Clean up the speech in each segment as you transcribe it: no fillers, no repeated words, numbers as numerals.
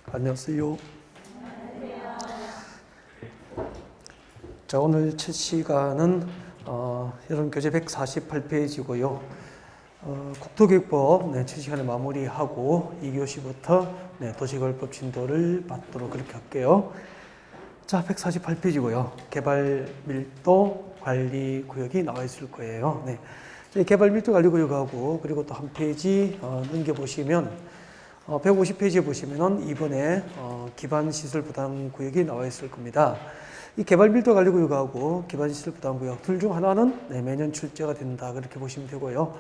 안녕하세요. 자, 오늘 첫 시간은 여러분교재 148페이지고요. 국토교육법 첫 시간에 마무리하고 2교시부터 도시개발법 진도를 받도록 그렇게 할게요. 자, 148페이지고요. 개발밀도 관리구역이 나와 있을 거예요. 개발밀도 관리구역하고 그리고 또 한 페이지 넘겨보시면 150페이지에 보시면은 이번에 기반시설 부담구역이 나와 있을 겁니다. 이 개발밀도 관리구역하고 기반시설 부담구역 둘 중 하나는 매년 출제가 된다 그렇게 보시면 되고요.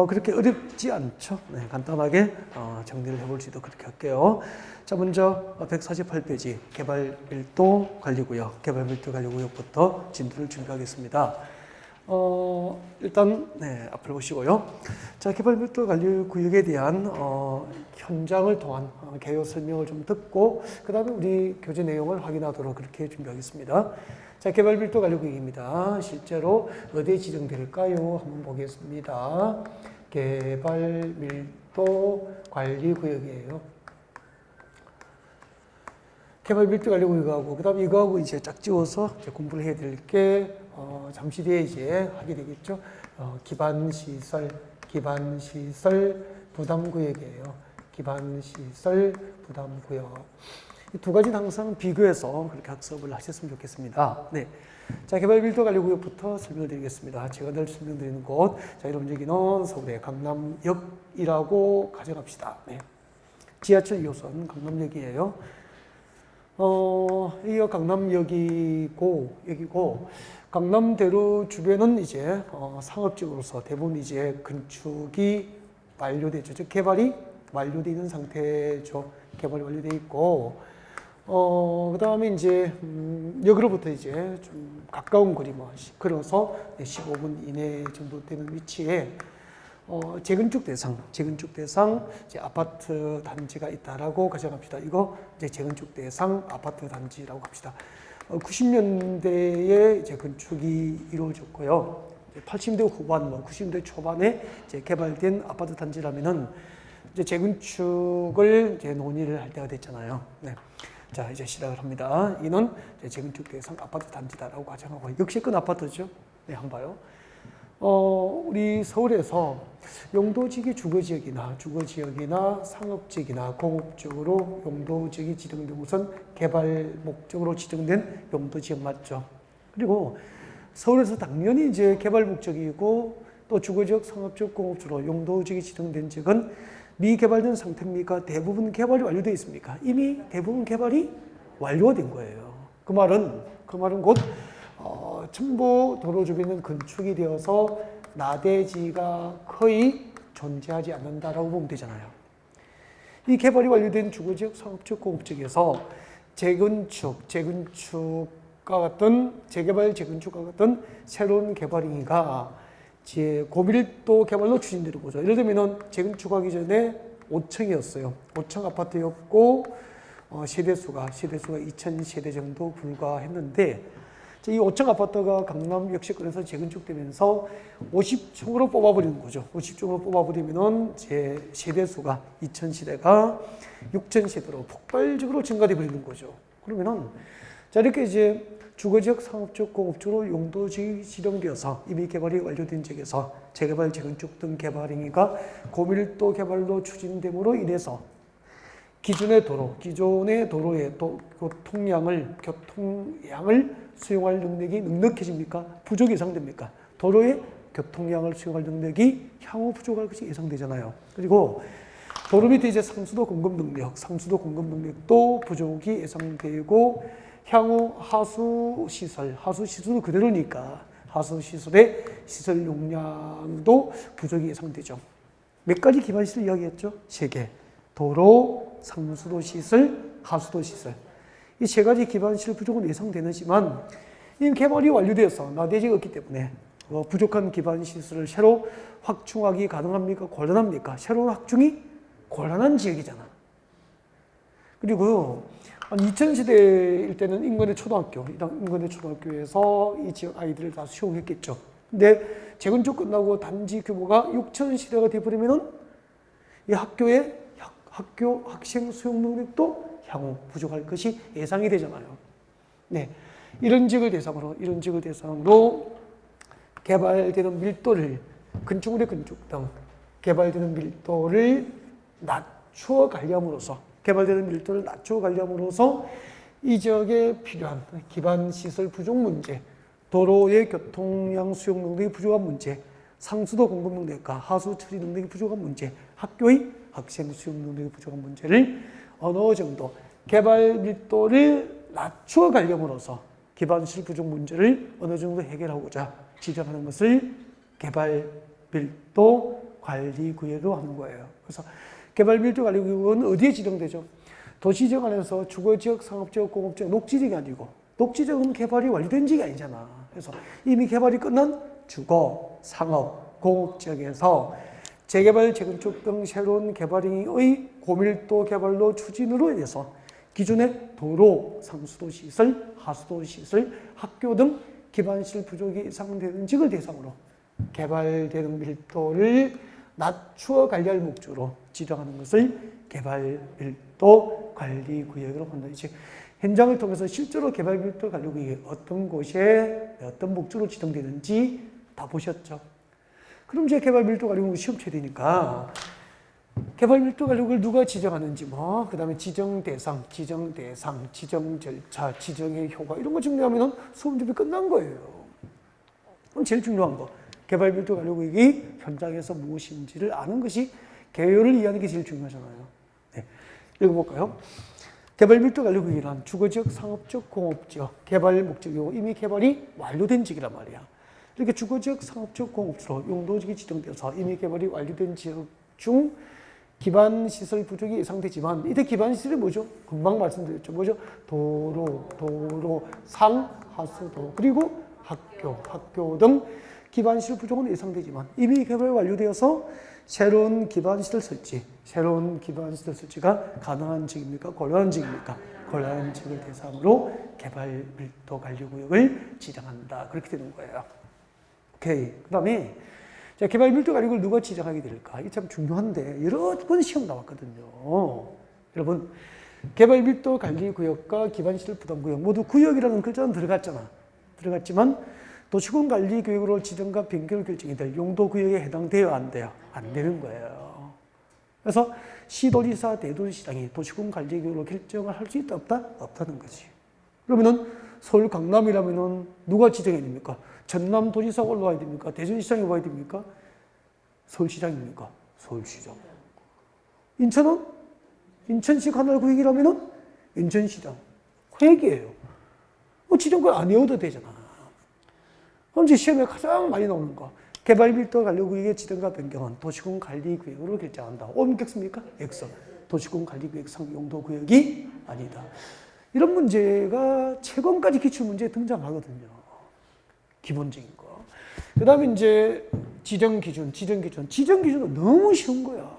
그렇게 어렵지 않죠. 간단하게 정리를 해볼지도 그렇게 할게요. 자, 먼저 148페이지 개발밀도 관리구역, 개발밀도 관리구역부터 진도를 준비하겠습니다. 일단 앞을 보시고요. 자, 개발밀도 관리구역에 대한 현장을 통한 개요 설명을 좀 듣고 그 다음에 우리 교재 내용을 확인하도록 그렇게 준비하겠습니다. 자, 개발밀도 관리구역입니다. 실제로 어디에 지정될까요? 한번 보겠습니다. 개발밀도 관리구역이에요. 개발밀도 관리구역하고 그 다음에 이거하고 이제 짝지어서 공부를 해야 될 게 잠시 뒤에 이제 하게 되겠죠. 기반시설 부담구역이에요. 기반시설 부담구역. 이 두 가지는 항상 비교해서 그렇게 학습을 하셨으면 좋겠습니다. 자, 개발밀도 관리구역부터 설명을 드리겠습니다. 제가 늘 설명드리는 곳. 자, 여러분 여기는 서울의 강남역이라고 가정합시다. 지하철 2호선 강남역이에요. 이거 강남역이고, 강남대로 주변은 이제, 상업지구로서 대부분 이제 건축이 완료되죠. 즉, 개발이 완료되어 있는 상태죠. 개발이 완료되어 있고, 그 다음에 이제, 역으로부터 이제 좀 가까운 거리, 걸어서 15분 이내 정도 되는 위치에 재건축 대상 이제 아파트 단지가 있다라고 가정합시다. 이거 이제 재건축 대상 아파트 단지라고 합시다. 90년대에 이제 건축이 이루어졌고요. 80년대 후반, 90년대 초반에 이제 개발된 아파트 단지라면은 이제 재건축을 이제 논의를 할 때가 됐잖아요. 자, 이제 시작을 합니다. 이는 이제 재건축 대상 아파트 단지다라고 가정하고 역세권 아파트죠. 한번 봐요. 우리 서울에서 용도지역이 주거지역이나 상업지역이나 공업적으로 용도지역이 지정된 곳은 개발 목적으로 지정된 용도지역 맞죠. 그리고 서울에서 당연히 이제 개발 목적이고 또 주거지역, 상업지역, 공업적으로 용도지역이 지정된 지역은 미개발된 상태입니까? 대부분 개발이 완료되어 있습니까? 이미 대부분 개발이 완료가 된 거예요. 그 말은 곧 전부 도로 주변은 건축이 되어서 나대지가 거의 존재하지 않는다라고 보면 되잖아요. 이 개발이 완료된 주거지역, 상업지역, 공업지역에서 재개발, 재건축과 같은 새로운 개발행위가 고밀도 개발로 추진되는 거죠. 예를 들면 재건축하기 전에 5층이었어요. 5층 아파트였고 세대수가 2000세대 정도 불과했는데 이 5층 아파트가 강남 역세권에서 재건축되면서 50층으로 뽑아버리는 거죠. 50층으로 뽑아버리면은 세대수가 2000세대가 6000세대로 폭발적으로 증가돼 버리는 거죠. 그러면은 자, 이렇게 이제 주거지역, 상업지역, 공업지역으로 용도지역이 지정되어서 이미 개발이 완료된 지역에서 재개발, 재건축 등 개발 행위가 고밀도 개발로 추진됨으로 인해서 기존의 도로의 교통량을 수용할 능력이 넉넉해집니까? 부족이 예상됩니까? 도로의 교통량을 수용할 능력이 향후 부족할 것이 예상되잖아요. 그리고 도로 밑에 이제 상수도 공급 능력도 부족이 예상되고 향후 하수시설은 그대로니까 하수시설의 시설 용량도 부족이 예상되죠. 몇 가지 기반시설 이야기했죠? 3개. 도로, 상수도 시설, 하수도 시설. 이 3가지 기반시설 부족은 예상되지만 이 개발이 완료되어서 나대지가 없기 때문에 부족한 기반시설을 새로 확충하기 가능합니까? 곤란합니까? 새로운 확충이 곤란한 지역이잖아. 그리고 2000세대일 때는 인근의 초등학교에서 이 지역 아이들을 다 수용했겠죠. 근데 재건축 끝나고 단지 규모가 6000세대가 되어버리면은 이 학교 학생 수용 능력도 향후 부족할 것이 예상이 되잖아요. 네. 이런 지역을 대상으로 개발되는 밀도를 건축물의 건축 등 개발되는 밀도를 낮추어 가려함으로써 이 지역에 필요한 기반 시설 부족 문제, 도로의 교통량 수용 능력이 부족한 문제, 상수도 공급 능력과 하수 처리 능력이 부족한 문제, 학교의 학생 수용 능력이 부족한 문제를 어느 정도 개발 밀도를 낮추어 가려함으로써 기반 시설 부족 문제를 어느 정도 해결하고자 지정하는 것을 개발 밀도 관리 구역으로 하는 거예요. 그래서 개발 밀도 관리 구역은 어디에 지정되죠? 도시지역 안에서 주거지역, 상업지역, 공업지역, 녹지지역이 아니고, 녹지지역은 개발이 완료된 지역이 아니잖아. 그래서 이미 개발이 끝난 주거, 상업, 공업지역에서 재개발, 재건축 등 새로운 개발행위의 고밀도 개발로 추진으로 인해서 기존의 도로, 상수도 시설, 하수도 시설, 학교 등 기반시설 부족이 예상되는 지역을 대상으로 개발되는 밀도를 낮추어 관리할 목적으로 지정하는 것을 개발 밀도 관리 구역으로 한다. 즉 현장을 통해서 실제로 개발 밀도 관리 구역이 어떤 곳에 어떤 목적으로 지정되는지 다 보셨죠? 그럼 이제 개발 밀도 관리 구역 시험 쳐야 되니까 개발 밀도 관리 구역을 누가 지정하는지 그다음에 지정 대상, 지정 절차, 지정의 효과 이런 거 정리하면은 수험 준비 끝난 거예요. 그럼 제일 중요한 거 개발 밀도 관리 구역이 현장에서 무엇인지를 아는 것이 개요를 이해하는 게 제일 중요하잖아요. 네. 읽어볼까요? 개발 밀도 관리 구역이란 주거지역, 상업지역, 공업지역, 개발 목적이고 이미 개발이 완료된 지역이란 말이야. 이렇게 주거지역, 상업지역, 공업지로 용도지역이 지정되어서 이미 개발이 완료된 지역 중 기반시설 부족이 예상되지만 이때 기반시설이 뭐죠? 금방 말씀드렸죠. 뭐죠? 도로, 상, 하수도, 그리고 학교 등 기반시설 부족은 예상되지만 이미 개발이 완료되어서 새로운 기반시설 설치가 가능한 지역입니까? 곤란한 지역입니까? 곤란한 지역을 대상으로 개발 밀도 관리 구역을 지정한다. 그렇게 되는 거예요. 오케이. 그 다음에 개발 밀도 관리 구역을 누가 지정하게 될까? 이게 참 중요한데 여러 번 시험 나왔거든요. 여러분 개발 밀도 관리 구역과 기반시설 부담 구역 모두 구역이라는 글자는 들어갔지만 도시군 관리 구역으로 지정과 변경을 결정이 될 용도 구역에 해당돼요, 안 돼요? 안 되는 거예요. 그래서 시도지사, 대도시장이 도시군 관리 구역으로 결정을 할 수 있다, 없다? 없다는 거지. 그러면은 서울 강남이라면은 누가 지정해야 됩니까? 전남도지사가 올라와야 됩니까? 대전시장이 와야 됩니까? 서울시장입니까? 서울시장. 인천은? 인천시 관할구역이라면은 인천시장. 그 얘기예요. 지정권 안 외워도 되잖아. 그럼 이제 시험에 가장 많이 나오는 거. 개발 밀도 관리 구역의 지정과 변경은 도시군 관리 구역으로 결정한다. 옮겼습니까? X. 도시군 관리 구역 상 용도 구역이 아니다. 이런 문제가 채권까지 기출 문제에 등장하거든요. 기본적인 거. 그 다음에 이제 지정 기준은 너무 쉬운 거야.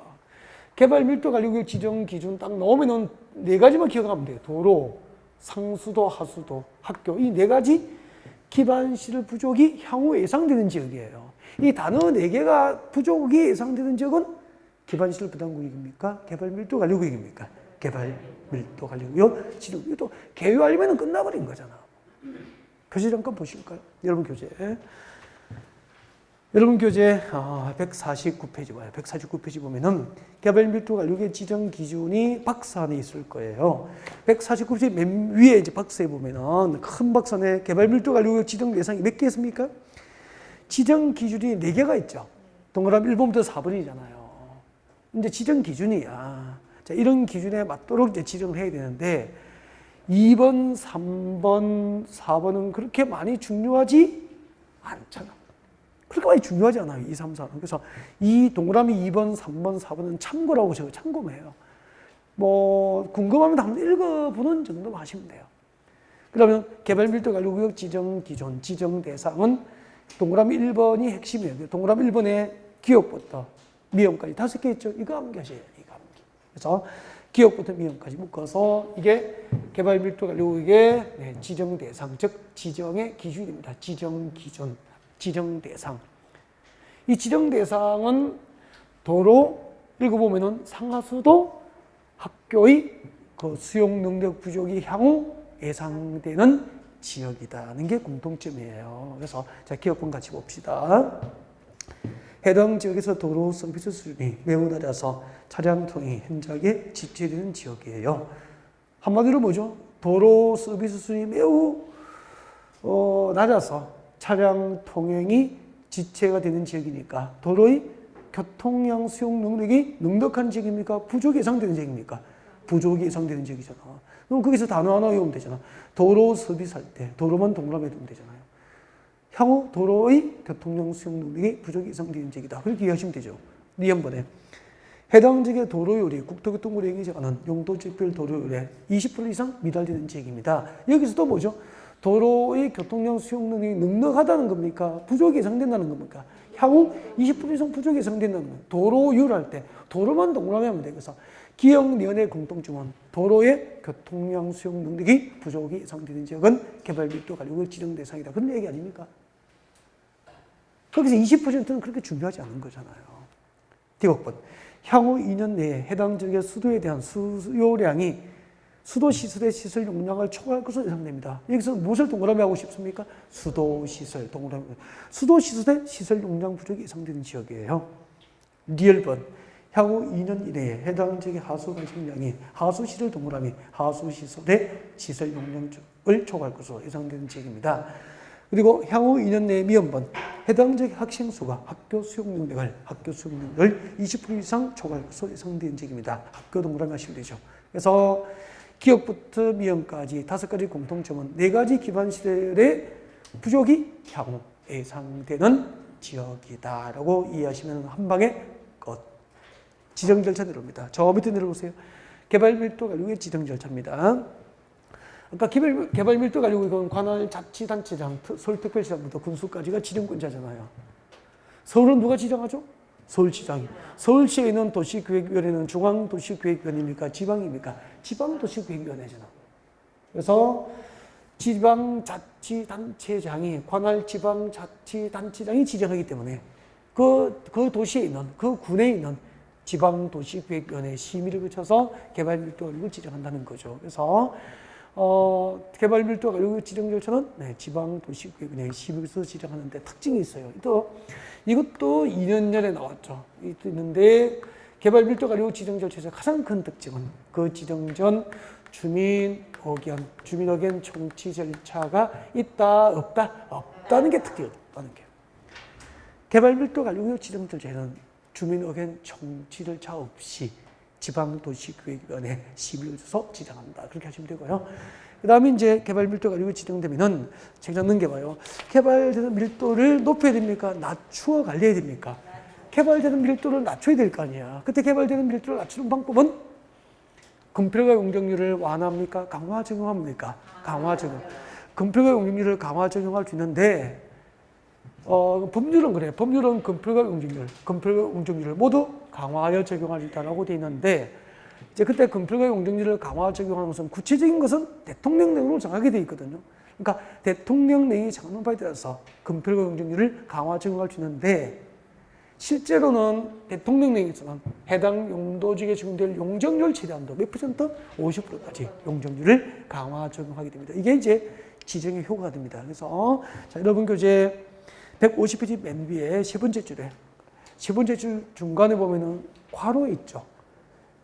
개발 밀도 관리 구역 지정 기준 딱 나오면은 네 가지만 기억하면 돼요. 도로, 상수도, 하수도, 학교. 이 네 가지 기반시설 부족이 향후 예상되는 지역이에요. 이 단어 4개가 부족이 예상되는 지역은 기반시설 부담구역입니까? 개발 밀도 관리 구역입니까? 개발 밀도 관리 구역 지정. 이것도 개요하려면 끝나버린 거잖아. 교재 잠깐 보실까요? 여러분 교재 149페이지 봐요. 149페이지 보면은 개발 밀도 관리구역의 지정 기준이 박스 안에 있을 거예요. 149페이지 맨 위에 이제 박스에 보면은 큰 박스 안에 개발 밀도 관리구역 지정 대상이 몇 개 있습니까? 지정 기준이 4개가 있죠. 동그라미 1번부터 4번이잖아요. 이제 지정 기준이야. 자, 이런 기준에 맞도록 이제 지정을 해야 되는데 2번, 3번, 4번은 그렇게 많이 중요하지 않잖아. 그렇게 많이 중요하지 않아요. 2, 3, 4는. 그래서 이 동그라미 2번, 3번, 4번은 참고라고 제가 참고해요. 궁금하면 한번 읽어보는 정도만 하시면 돼요. 그러면 개발 밀도 관리 구역 지정 기준, 지정 대상은 동그라미 1번이 핵심이에요. 동그라미 1번에 기역부터 미음까지 5개 있죠. 이거 암기하셔야 돼요. 이거 암기. 그래서 기역부터 미음까지 묶어서 이게 개발 밀도 관리 구역의 지정 대상, 즉 지정의 기준입니다. 지정 기준. 지정 대상. 이 지정 대상은 도로 읽어보면은 상하수도 학교의 그 수용 능력 부족이 향후 예상되는 지역이다는 게 공통점이에요. 그래서 자, 기억본 같이 봅시다. 해당 지역에서 도로 서비스 수준이 매우 낮아서 차량 통행 현저하게 지체되는 지역이에요. 한마디로 뭐죠? 도로 서비스 수준이 매우 낮아서 차량 통행이 지체가 되는 지역이니까 도로의 교통량 수용 능력이 넉넉한 지역입니까? 부족이 예상되는 지역입니까? 부족이 예상되는 지역이잖아. 그럼 거기서 단어 하나 외우면 되잖아. 도로 서비스할 때 도로만 동그라미 두면 되잖아요. 향후 도로의 교통량 수용 능력이 부족이 예상되는 지역이다. 그렇게 이해하시면 되죠. 이 한번에 해당 지역의 도로율이 국토교통부로 인정하는 용도지별 도로율의 20% 이상 미달되는 지역입니다. 여기서 또 뭐죠? 도로의 교통량 수용 능력이 넉넉하다는 겁니까? 부족이 예상된다는 겁니까? 향후 20% 이상 부족이 예상된다는 겁니다. 도로율 할 때 도로만 동그라미 하면 돼요. 그래서 기억연의 공통점은 도로의 교통량 수용 능력이 부족이 예상되는 지역은 개발 밀도 관리구역 지정 대상이다. 그런 얘기 아닙니까? 거기서 20%는 그렇게 중요하지 않은 거잖아요. 디귿번. 향후 2년 내에 해당 지역의 수도에 대한 수요량이 수도시설의 시설 용량을 초과할 것으로 예상됩니다. 여기서 무엇을 동그라미 하고 싶습니까? 수도시설, 동그라미. 수도시설의 시설 용량 부족이 예상되는 지역이에요. 리얼번. 향후 2년 이내에 해당 지역의 하수 관측량이 하수시설 동그라미, 하수시설의 시설 용량을 초과할 것으로 예상되는 지역입니다. 그리고 향후 2년 내에 미연번. 해당 지역의 학생 수가 학교 수용 능력을 20% 이상 초과할 것으로 예상되는 지역입니다. 학교 동그라미 하시면 되죠. 그래서 기억부터 미연까지 5가지 공통점은 4가지 기반 시설의 부족이 향후 예상되는 지역이다라고 이해하시면 한 방에 끝. 지정 절차 내려옵니다. 저 밑에 내려보세요. 개발 밀도 관리구역 지정 절차입니다. 아까 개발 밀도 관리구역은 관할 자치단체장, 서울특별시장부터 군수까지가 지정권자잖아요. 서울은 누가 지정하죠? 서울시장이. 서울시에 있는 도시기획위원회는 중앙도시기획위원회입니까? 지방입니까? 지방도시기획위원회잖아. 그래서 지방자치단체장이 관할 지방자치단체장이 지정하기 때문에 그 도시에 있는 그 군에 있는 지방도시기획위원회 심의를 거쳐서 개발밀도관리구역을 지정한다는 거죠. 그래서 개발밀도관리구역 지정 절차는 지방도시기획위원회 심의를 거쳐서 지정하는데 특징이 있어요. 또 이것도 2년 전에 나왔죠. 있는데 개발밀도관리구역 지정 절차에서 가장 큰 특징은 그 지정 전 주민 의견 청취 절차가 있다 없다 없다는 게 특징이었다는 게. 개발밀도관리구역 지정 절차에는 주민 의견 청취 절차 없이 지방도시기획위원회 심의를 줘서 지정한다. 그렇게 하시면 되고요. 그 다음에 이제 개발밀도관리구역 지정되면은 제가 넘겨봐요. 개발되는 밀도를 높여야 됩니까? 낮추어 관리해야 됩니까? 개발되는 밀도를 낮춰야 될 거 아니야. 그때 개발되는 밀도를 낮추는 방법은 건폐가 용적률을 완화합니까? 강화 적용합니까? 강화 적용. 건폐가 용적률을 강화 적용할 수 있는데 법률은 그래. 법률은 건폐가 용적률을 모두 강화하여 적용할 수 있다고 되어 있는데 이제 그때 건폐가 용적률을 강화 적용하는 것은 구체적인 것은 대통령령으로 정하게 되어 있거든요. 그러니까 대통령령이 정하는 바에 따라서 건폐가 용적률을 강화 적용할 수 있는데 실제로는 대통령령에서는 해당 용도지역에 적용될 용적률 최대한도 몇 %? 50%까지 용적률을 강화 적용하게 됩니다. 이게 이제 지정의 효과가 됩니다. 그래서 자, 여러분 교재 150페이지 맨 위에 세 번째 줄 중간에 보면은 괄호 있죠.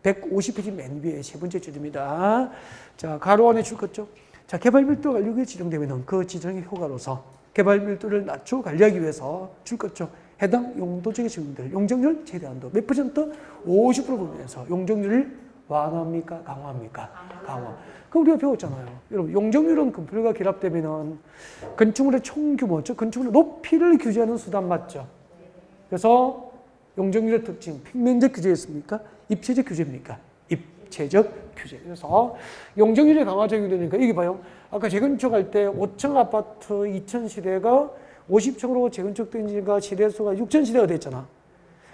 150페이지 맨 위에 세 번째 줄입니다. 자, 괄호 안에 줄 거죠. 자, 개발밀도 관리구역이 지정되면은 그 지정의 효과로서 개발밀도를 낮추어 관리하기 위해서 줄 거죠. 해당 용도지역에 적용될 용적률 최대한도 몇 %? 50% 부분에서 용적률을 완화합니까? 강화합니까? 강화. 그럼 우리가 배웠잖아요. 여러분, 용적률은 건폐율과 결합되면은 건축물의 총규모죠. 건축물의 높이를 규제하는 수단 맞죠? 그래서 용적률의 특징, 평면적 규제였습니까? 입체적 규제입니까? 입체적 규제. 그래서 용적률이 강화 적용되니까 여기 봐요. 아까 재건축할 때 5층 아파트 2000세대가 50층으로 재건축된 지가 세대수가 6000세대가 됐잖아.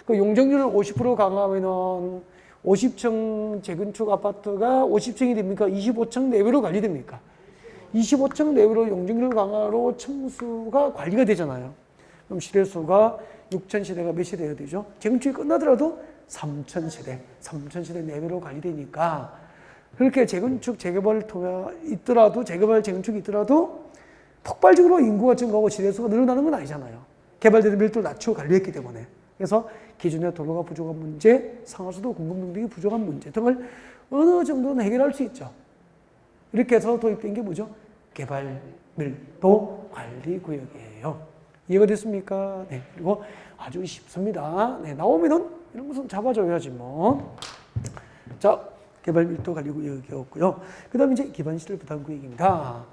그 용적률을 50% 강화하면은 50층 재건축 아파트가 50층이 됩니까? 25층 내외로 관리됩니까? 25층 내외로 용적률 강화로 층수가 관리가 되잖아요. 그럼 세대수가 6000세대가 몇 세대가 되죠? 재건축이 끝나더라도 3000세대 내외로 관리되니까 그렇게 재건축, 재개발을 통해 있더라도, 재개발, 재건축이 있더라도 폭발적으로 인구가 증가하고 지대수가 늘어나는 건 아니잖아요. 개발되는 밀도를 낮추고 관리했기 때문에. 그래서 기존의 도로가 부족한 문제, 상하수도 공급 능력이 부족한 문제 등을 어느 정도는 해결할 수 있죠. 이렇게 해서 도입된 게 뭐죠? 개발 밀도 관리 구역이에요. 이해가 됐습니까? 네. 그리고 아주 쉽습니다. 네. 나오면은 이런 것은 잡아줘야지 뭐. 자, 개발 밀도 관리 구역이었고요. 그 다음에 이제 기반시설 부담 구역입니다.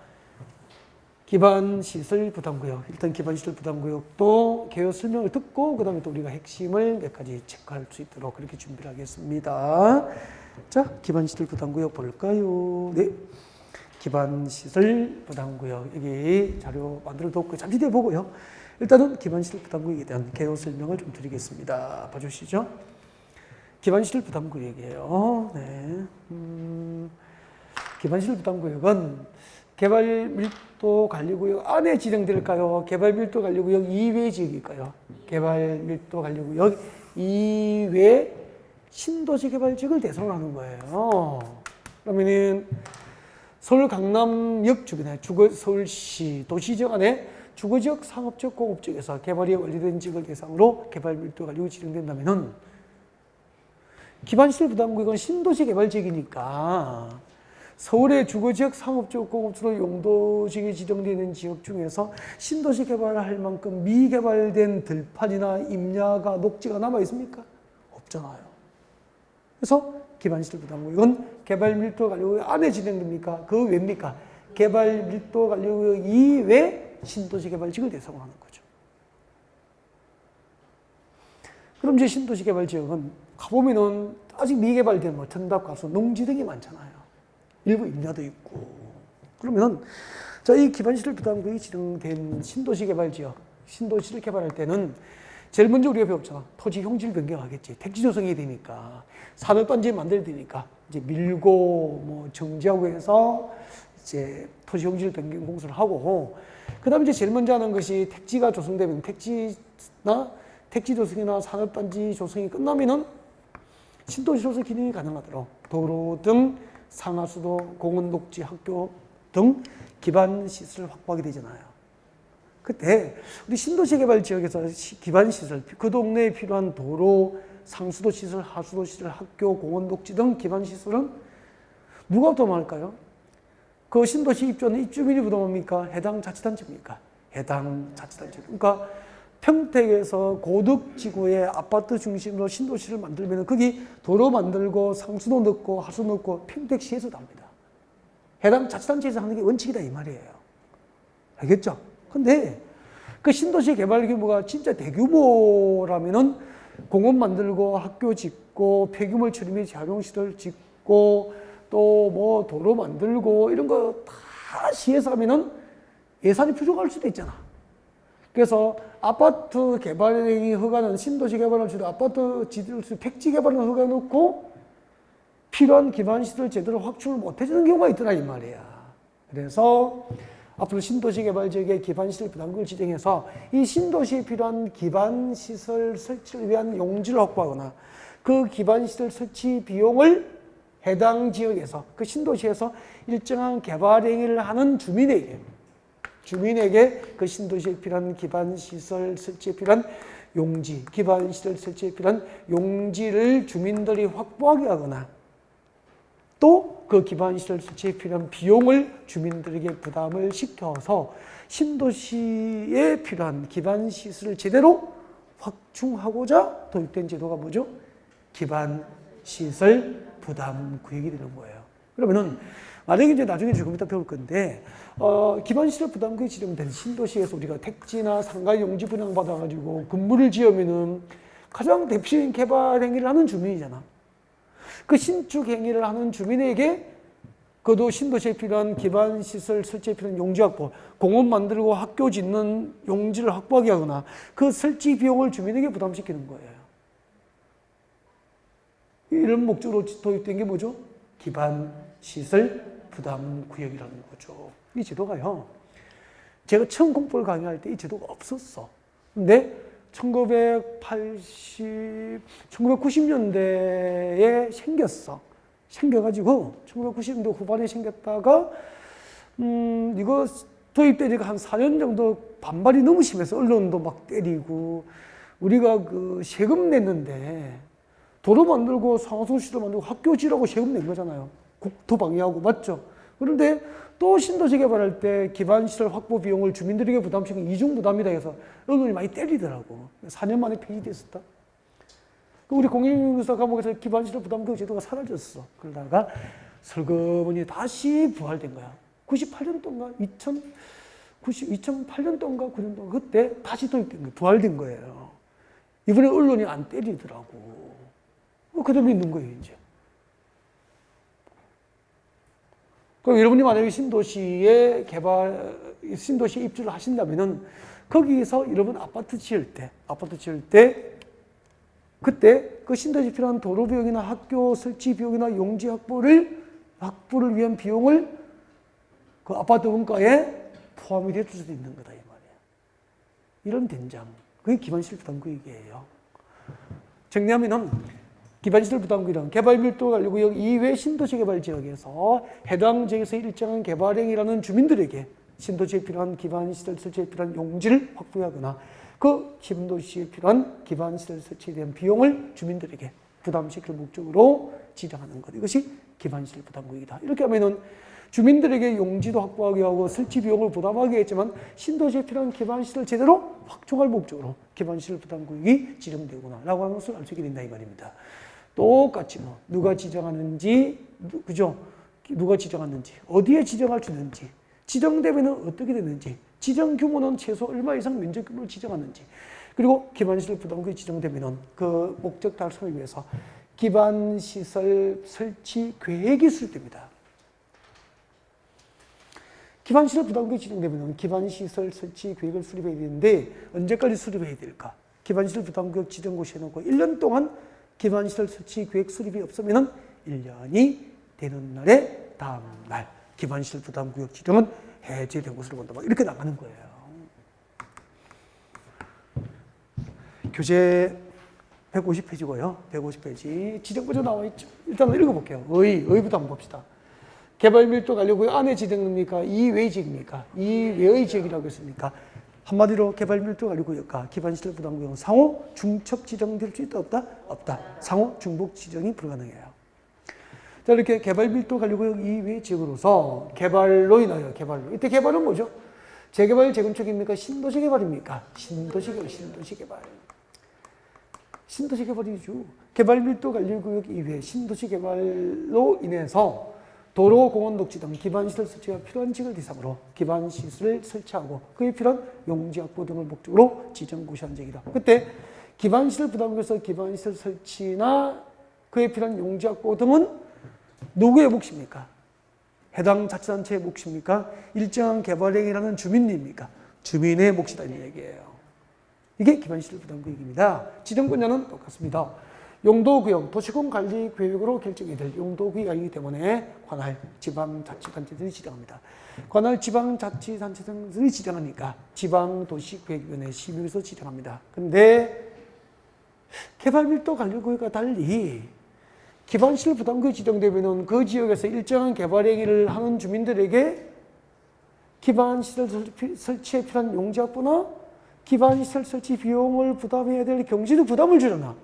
기반시설 부담구역. 일단 기반시설 부담구역도 개요 설명을 듣고 그 다음에 또 우리가 핵심을 몇 가지 체크할 수 있도록 그렇게 준비를 하겠습니다. 자, 기반시설 부담구역 볼까요? 네. 기반시설 부담구역. 여기 자료 만들어뒀고 잠시 뒤에 보고요. 일단은 기반시설 부담구역에 대한 개요 설명을 좀 드리겠습니다. 봐주시죠. 기반시설 부담구역이에요. 네. 기반시설 부담구역은 개발 밀도 관리구역 안에 지정될까요? 개발 밀도 관리구역 이외 지역일까요? 개발 밀도 관리구역 이외 신도시 개발 지역을 대상으로 하는 거예요. 그러면은 서울 강남역 주변에 서울시 도시지역 안에 주거지역, 상업지역, 공업지역에서 개발이 완료된 지역을 대상으로 개발 밀도 관리구역이 지정된다면은 기반시설 부담구역은 신도시 개발 지역이니까 서울의 주거지역, 상업지역, 공업지로 용도지역이 지정되는 지역 중에서 신도시 개발을 할 만큼 미개발된 들판이나 임야가 녹지가 남아 있습니까? 없잖아요. 그래서 기반시설 부담구역은 개발 밀도 관리구역 안에 진행됩니까? 그 외입니까? 개발 밀도 관리구역 이외 신도시 개발 지역을 대상으로 하는 거죠. 그럼 이제 신도시 개발 지역은 가보면은 아직 미개발된 뭐 전답, 가수, 농지 등이 많잖아요. 일부 임야도 있고. 그러면은, 자, 이 기반시설 부담구역이 지정된 신도시 개발 지역, 신도시를 개발할 때는 제일 먼저 우리가 배웠잖아. 토지 형질 변경하겠지. 택지 조성이 되니까. 산업단지 만들어야 되니까. 이제 밀고, 뭐, 정지하고 해서 이제 토지 형질 변경 공사를 하고, 그 다음에 이제 제일 먼저 하는 것이 택지가 조성되면 택지 조성이나 산업단지 조성이 끝나면은 신도시 조성 기능이 가능하도록 도로 등 상하수도, 공원, 녹지, 학교 등 기반시설을 확보하게 되잖아요. 그때 우리 신도시 개발 지역에서 기반시설, 그 동네에 필요한 도로, 상수도 시설, 하수도 시설, 학교, 공원, 녹지 등 기반시설은 누가 부담할까요? 그 신도시 입주는 입주민이 부담합니까? 해당 자치단체입니까? 해당 자치단체. 그러니까 평택에서 고덕지구에 아파트 중심으로 신도시를 만들면 거기 도로 만들고 상수도 넣고 하수 넣고 평택시에서도 합니다. 해당 자치단체에서 하는 게 원칙이다 이 말이에요. 알겠죠? 근데 그 신도시 개발 규모가 진짜 대규모라면은 공원 만들고 학교 짓고 폐기물 처리 및 재활용시설 짓고 또 뭐 도로 만들고 이런 거 다 시에서 하면은 예산이 부족할 수도 있잖아. 그래서 아파트 개발이 허가는 신도시 개발을 주도 아파트 지도수 택지 개발은 허가 놓고 필요한 기반시설 제대로 확충을 못 해주는 경우가 있더라 이 말이야. 그래서 앞으로 신도시 개발 지역의 기반시설 부담금을 지정해서 이 신도시에 필요한 기반시설 설치를 위한 용지를 확보하거나 그 기반시설 설치 비용을 해당 지역에서 그 신도시에서 일정한 개발 행위를 하는 주민에게 그 신도시에 필요한 기반시설 설치에 필요한 용지, 기반시설 설치에 필요한 용지를 주민들이 확보하게 하거나 또 그 기반시설 설치에 필요한 비용을 주민들에게 부담을 시켜서 신도시에 필요한 기반시설을 제대로 확충하고자 도입된 제도가 뭐죠? 기반시설 부담구역이 되는 거예요. 그러면은 만약에 이제 나중에 조금 이따 배울 건데 기반시설 부담구역이 지정된 신도시에서 우리가 택지나 상가 용지 분양받아가지고 건물을 지으면은 가장 대표적인 개발 행위를 하는 주민이잖아. 그 신축 행위를 하는 주민에게 그도 신도시에 필요한 기반시설 설치에 필요한 용지 확보, 공원 만들고 학교 짓는 용지를 확보하게 하거나 그 설치 비용을 주민에게 부담시키는 거예요. 이런 목적으로 도입된 게 뭐죠? 기반시설 부담구역이라는 거죠. 이 제도가요. 제가 처음 공법을 강의할 때 이 제도가 없었어. 근데 1990년대에 생겼어. 생겨가지고 1990년대 후반에 생겼다가 이거 도입되니까 한 4년 정도 반발이 너무 심해서 언론도 막 때리고 우리가 그 세금 냈는데 도로 만들고 상호수시도 만들고 학교 지라고 세금 낸 거잖아요. 국토 방해하고 맞죠? 그런데 또 신도시 개발할 때 기반시설 확보 비용을 주민들에게 부담시키는 이중 부담이다 해서 언론이 많이 때리더라고. 4년 만에 폐지됐었다. 우리 공인중개사 과목에서 기반시설 부담금 제도가 사라졌어. 그러다가 슬그머니 다시 부활된 거야. 98년도인가? 2008년도인가? 9년도인가? 그때 다시 도입된 거예요. 부활된 거예요. 이번에 언론이 안 때리더라고. 그대로 있는 거예요, 이제. 그럼 여러분이 만약에 신도시에 입주를 하신다면은 거기서 여러분 아파트 지을 때 그때 그 신도시 필요한 도로 비용이나 학교 설치 비용이나 용지 확보를 위한 비용을 그 아파트 원가에 포함이 될 수도 있는 거다 이 말이에요. 이런 된장, 그게 기반시설 부담구역이에요. 정리하면은 기반시설 부담구역은 개발밀도관리구역 이외 신도시 개발 지역에서 해당 지역에서 일정한 개발행위라는 주민들에게 신도시에 필요한 기반시설 설치에 필요한 용지를 확보하거나 그 신도시에 필요한 기반시설 설치에 대한 비용을 주민들에게 부담시킬 목적으로 지정하는 것. 이것이 기반시설 부담구역이다. 이렇게 하면은 주민들에게 용지도 확보하게 하고 설치 비용을 부담하게 했지만 신도시에 필요한 기반시설 제대로 확충할 목적으로 기반시설 부담구역이 지정되구나 라고 하는 것을 알 수 있게 된다 이 말입니다. 똑같이 누가 지정하는지, 그죠? 누가 지정하는지, 어디에 지정할 수 있는지, 지정되면 어떻게 되는지, 지정 규모는 최소 얼마 이상 면적 규모를 지정하는지, 그리고 기반시설 부담구역이 지정되면 그 목적 달성을 위해서 기반시설 설치 계획이 수립됩니다. 기반시설 부담구역이 지정되면 기반시설 설치 계획을 수립해야 되는데 언제까지 수립해야 될까? 기반시설 부담구역 지정 고시해 놓고 1년 동안 기반시설 설치 계획 수립이 없으면 1년이 되는 날에 다음 날 기반시설 부담구역 지정은 해제된 것으로 본다. 막 이렇게 나가는 거예요. 교재 150페이지고요. 150페이지 지정부조 나와 있죠. 일단 읽어볼게요. 의부터 한번 봅시다. 개발밀도관리구역 안에 지정입니까? 이외의 지역입니까? 이외의 지역이라고 했습니까? 한마디로 개발밀도관리구역과 기반시설 부담구역은 상호 중첩 지정될 수 있다 없다? 없다. 상호 중복 지정이 불가능해요. 자, 이렇게 개발밀도관리구역 이외의 지역으로서 개발로 인하여 개발로. 이때 개발은 뭐죠? 재개발, 재건축입니까? 신도시 개발입니까? 신도시 개발. 신도시 개발이죠. 개발밀도관리구역 이외에 신도시 개발로 인해서 도로, 공원, 녹지 등 기반시설 설치가 필요한 지역을 대상으로 기반시설을 설치하고 그에 필요한 용지 확보 등을 목적으로 지정 고시한 지역이다. 그때 기반시설 부담구역에서 기반시설 설치나 그에 필요한 용지 확보 등은 누구의 몫입니까? 해당 자치단체의 몫입니까? 일정한 개발행위라는 주민입니까? 주민의 몫이다 이 얘기예요. 이게 기반시설 부담구역입니다. 지정권자는 똑같습니다. 용도구역, 도시공관리계획으로 결정이 될 용도구역이 아니기 때문에 관할 지방자치단체들이 지정합니다. 관할 지방자치단체들이 지정하니까 지방도시계획위원회 심의에서 지정합니다. 근데 개발밀도관리구역과 달리 기반시설 부담구역이 지정되면 그 지역에서 일정한 개발행위를 하는 주민들에게 기반시설 설치에 필요한 용지 확보나 기반시설 설치 비용을 부담해야 될 경제적 부담을 주잖아.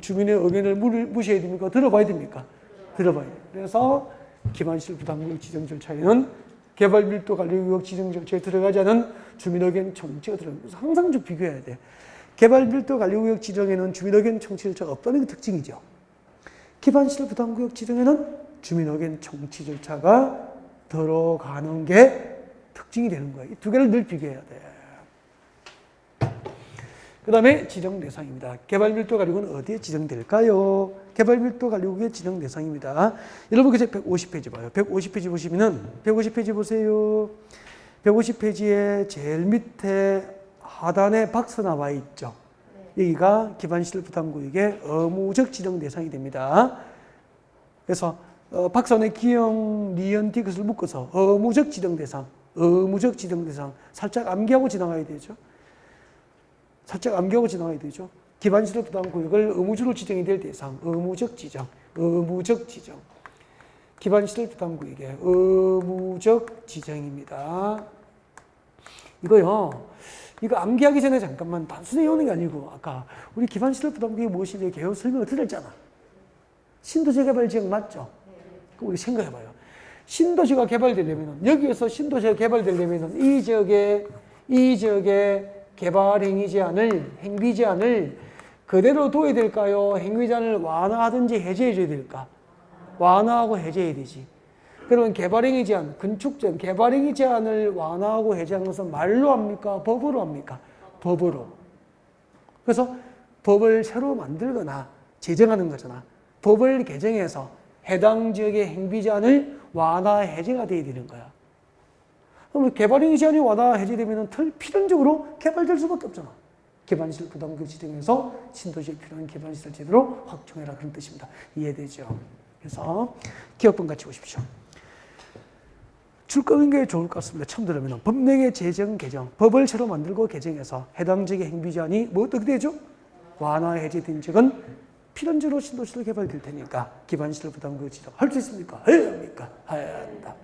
주민의 의견을 무시해야 됩니까? 들어봐야 됩니까? 들어봐야 돼요. 그래서 기반시설 부담구역 지정 절차에는 개발밀도관리구역 지정 절차에 들어가지 않은 주민 의견 청취가 들어갑니다. 항상 좀 비교해야 돼. 개발밀도관리구역 지정에는 주민 의견 청취 절차가 없다는 게 특징이죠. 기반시설 부담구역 지정에는 주민 의견 청취 절차가 들어가는 게 특징이 되는 거예요. 이 두 개를 늘 비교해야 돼. 그 다음에 지정 대상입니다. 개발밀도관리구역은 어디에 지정될까요? 개발밀도관리구역의 지정 대상입니다. 여러분 그제 150페이지 봐요. 150페이지 보시면은 150페이지 보세요. 150페이지에 제일 밑에 하단에 박스 나와 있죠. 여기가 기반시설 부담구역의 의무적 지정 대상이 됩니다. 그래서 박스 안에 기형, 니은, 디귿을 묶어서 의무적 지정 대상 살짝 암기하고 지나가야 되죠. 살짝 암기하고 지나가야 되죠. 기반시설 부담구역을 의무적으로 지정이 될 대상, 의무적 지정. 기반시설 부담구역의 의무적 지정입니다. 이거요. 이거 암기하기 전에 잠깐만 단순히 외우는 게 아니고 아까 우리 기반시설 부담구역이 무엇인지 개요 설명을 드렸잖아. 신도시 개발 지역 맞죠? 그럼 우리 생각해봐요. 신도시가 개발되려면 여기에서 신도시가 개발되려면 이 지역의 개발 행위 제한을 행비 제한을 그대로 둬야 될까요? 행위 제한을 완화하든지 해제해 줘야 될까? 완화하고 해제해야 되지. 그러면 개발행위 제한, 건축 제한, 개발행위 제한을 완화하고 해제하는 것은 말로 합니까? 법으로 합니까? 법으로. 그래서 법을 새로 만들거나 제정하는 거잖아. 법을 개정해서 해당 지역의 행비 제한을 완화 해제가 돼야 되는 거야. 그럼 개발행위 제한이 완화 해제되면 필연적으로 개발될 수밖에 없잖아. 기반시설 부담구역 지정해서 신도시에 필요한 기반시설 제대로 확충해라 그런 뜻입니다. 이해되죠? 그래서 기억본 같이 보십시오. 줄 끄는 게 좋을 것 같습니다. 처음 들으면 법령의 제정, 개정, 법을 새로 만들고 개정해서 해당 지역의 행비 제한이 뭐 어떻게 되죠? 완화 해제된 지역은 필연적으로 신도시로 개발될 테니까 기반시설 부담구역 지정 할 수 있습니까? 해야 합니까? 해야 한다.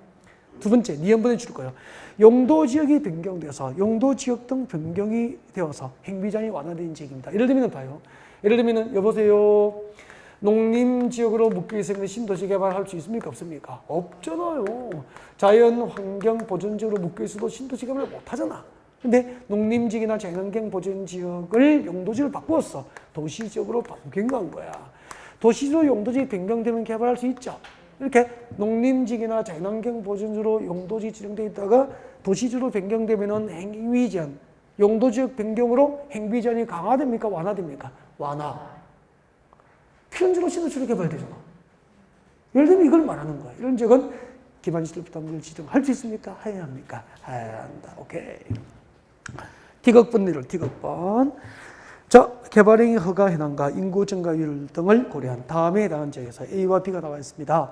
두 번째, 니은번에 줄 거예요. 용도 지역이 변경돼서 용도 지역 등 변경이 되어서 행비 제한이 완화된 지역입니다. 예를 들면 봐요. 예를 들면 여보세요. 농림지역으로 묶여있으면 신도시 개발할 수 있습니까? 없습니까? 없잖아요. 자연 환경 보존지역으로 묶여있어도 신도시 개발을 못하잖아. 근데 농림지역이나 자연환경 보존지역을 용도지를 바꾸었어. 도시지역으로 변경한 거야. 도시지역 용도지 변경되면 개발할 수 있죠. 이렇게 농림지역이나 자연환경 보존지로 용도지 지정되어 있다가 도시지로 변경되면 행위 제한, 용도지역 변경으로 행위 제한이 강화됩니까? 완화됩니까? 완화. 필연적으로 신도시로 개발되잖아. 예를 들면 이걸 말하는 거야. 이런 지역은 기반시설 부담구역 지정할 수 있습니까? 해야 합니까? 해야 한다. 오케이. D극번 내를 D극번. 자, 개발행위 허가 현황과 인구 증가율 등을 고려한 다음에 해당한 지역에서 A와 B가 나와 있습니다.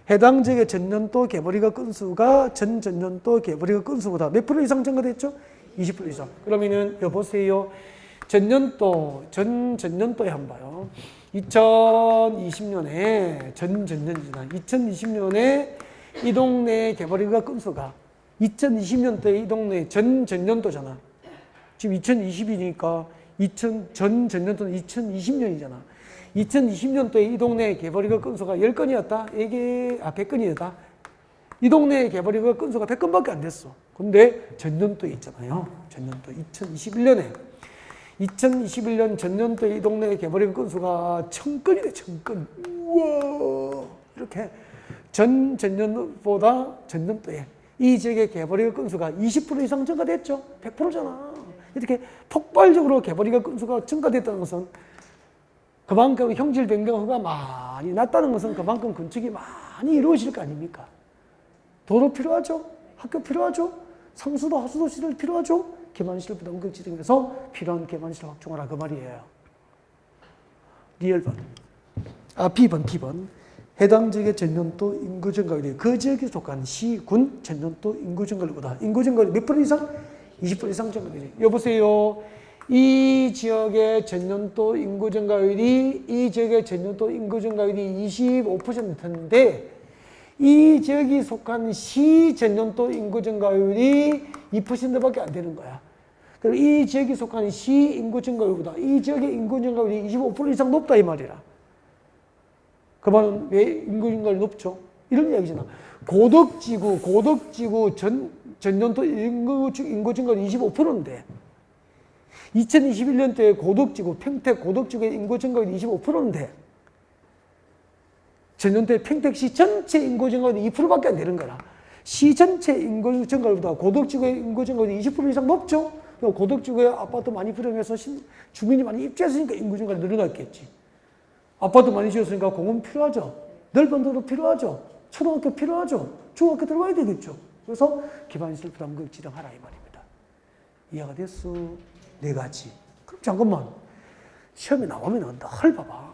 해당 지역의 전년도 개발이가 건수가 전전년도 개발이가 건수보다 몇 프로 이상 증가됐죠? 20% 이상. 그러면은 여보세요. 전년도에 한번 봐요. 2020년에 전전년이잖아. 2020년에 이 동네 개발이가 건수가 2020년도에 이 동네 전년도잖아. 지금 2020이니까 전년도는 2020년이잖아. 2020년도에 이 동네 개발이가 건수가 10건이었다? 이게 100건이었다? 이 동네 개발이가 건수가 100건밖에 안 됐어. 근데 전년도에 있잖아요. 전년도 2021년 전년도에 이 동네 개발이가 건수가 1000건이네. 1000건. 우와. 이렇게 전년보다 전년도에 이 지역의 개발이가 건수가 20% 이상 증가됐죠. 100%잖아. 이렇게 폭발적으로 개발이가 건수가 증가됐다는 것은 그만큼 형질 변경허가 많이 났다는 것은 그만큼 건축이 많이 이루어질 거 아닙니까? 도로 필요하죠? 학교 필요하죠? 상수도 하수도 시설 필요하죠? 기반시설 부담구역 지정에서 필요한 기반시설 확충하라 그 말이에요. 리얼번. B번. 해당 지역의 전년도 인구 증가율이 그 지역에 속한 시, 군 전년도 인구 증가율보다 인구 증가율이 몇 프로 이상? 20% 이상 증가되지. 여보세요. 이 지역의 전년도 인구 증가율이 25%인데 이 지역이 속한 시 전년도 인구 증가율이 2%밖에 안 되는 거야. 그럼 이 지역이 속한 시 인구 증가율보다 이 지역의 인구 증가율이 25% 이상 높다 이 말이라. 그 말은 왜 인구 증가율이 높죠? 이런 이야기잖아. 고덕지구 전년도 인구 증가율이 25%인데 2021년도에 고덕지구, 평택 고덕지구의 인구 증가율이 25%인데 전년도에 평택시 전체 인구 증가율이 2%밖에 안 되는 거라. 시 전체 인구 증가율보다 고덕지구의 인구 증가율이 20% 이상 높죠? 고덕지구에 아파트 많이 불용해서 주민이 많이 입주했으니까 인구 증가율이 늘어났겠지. 아파트 많이 지었으니까 공원 필요하죠. 넓은 도로 필요하죠. 초등학교 필요하죠. 중학교 들어가야 되겠죠. 그래서 기반시설 부담구역 지정하라 이 말입니다. 이해가 됐어? 4가지. 그럼 잠깐만. 시험에 나오면 널 봐봐.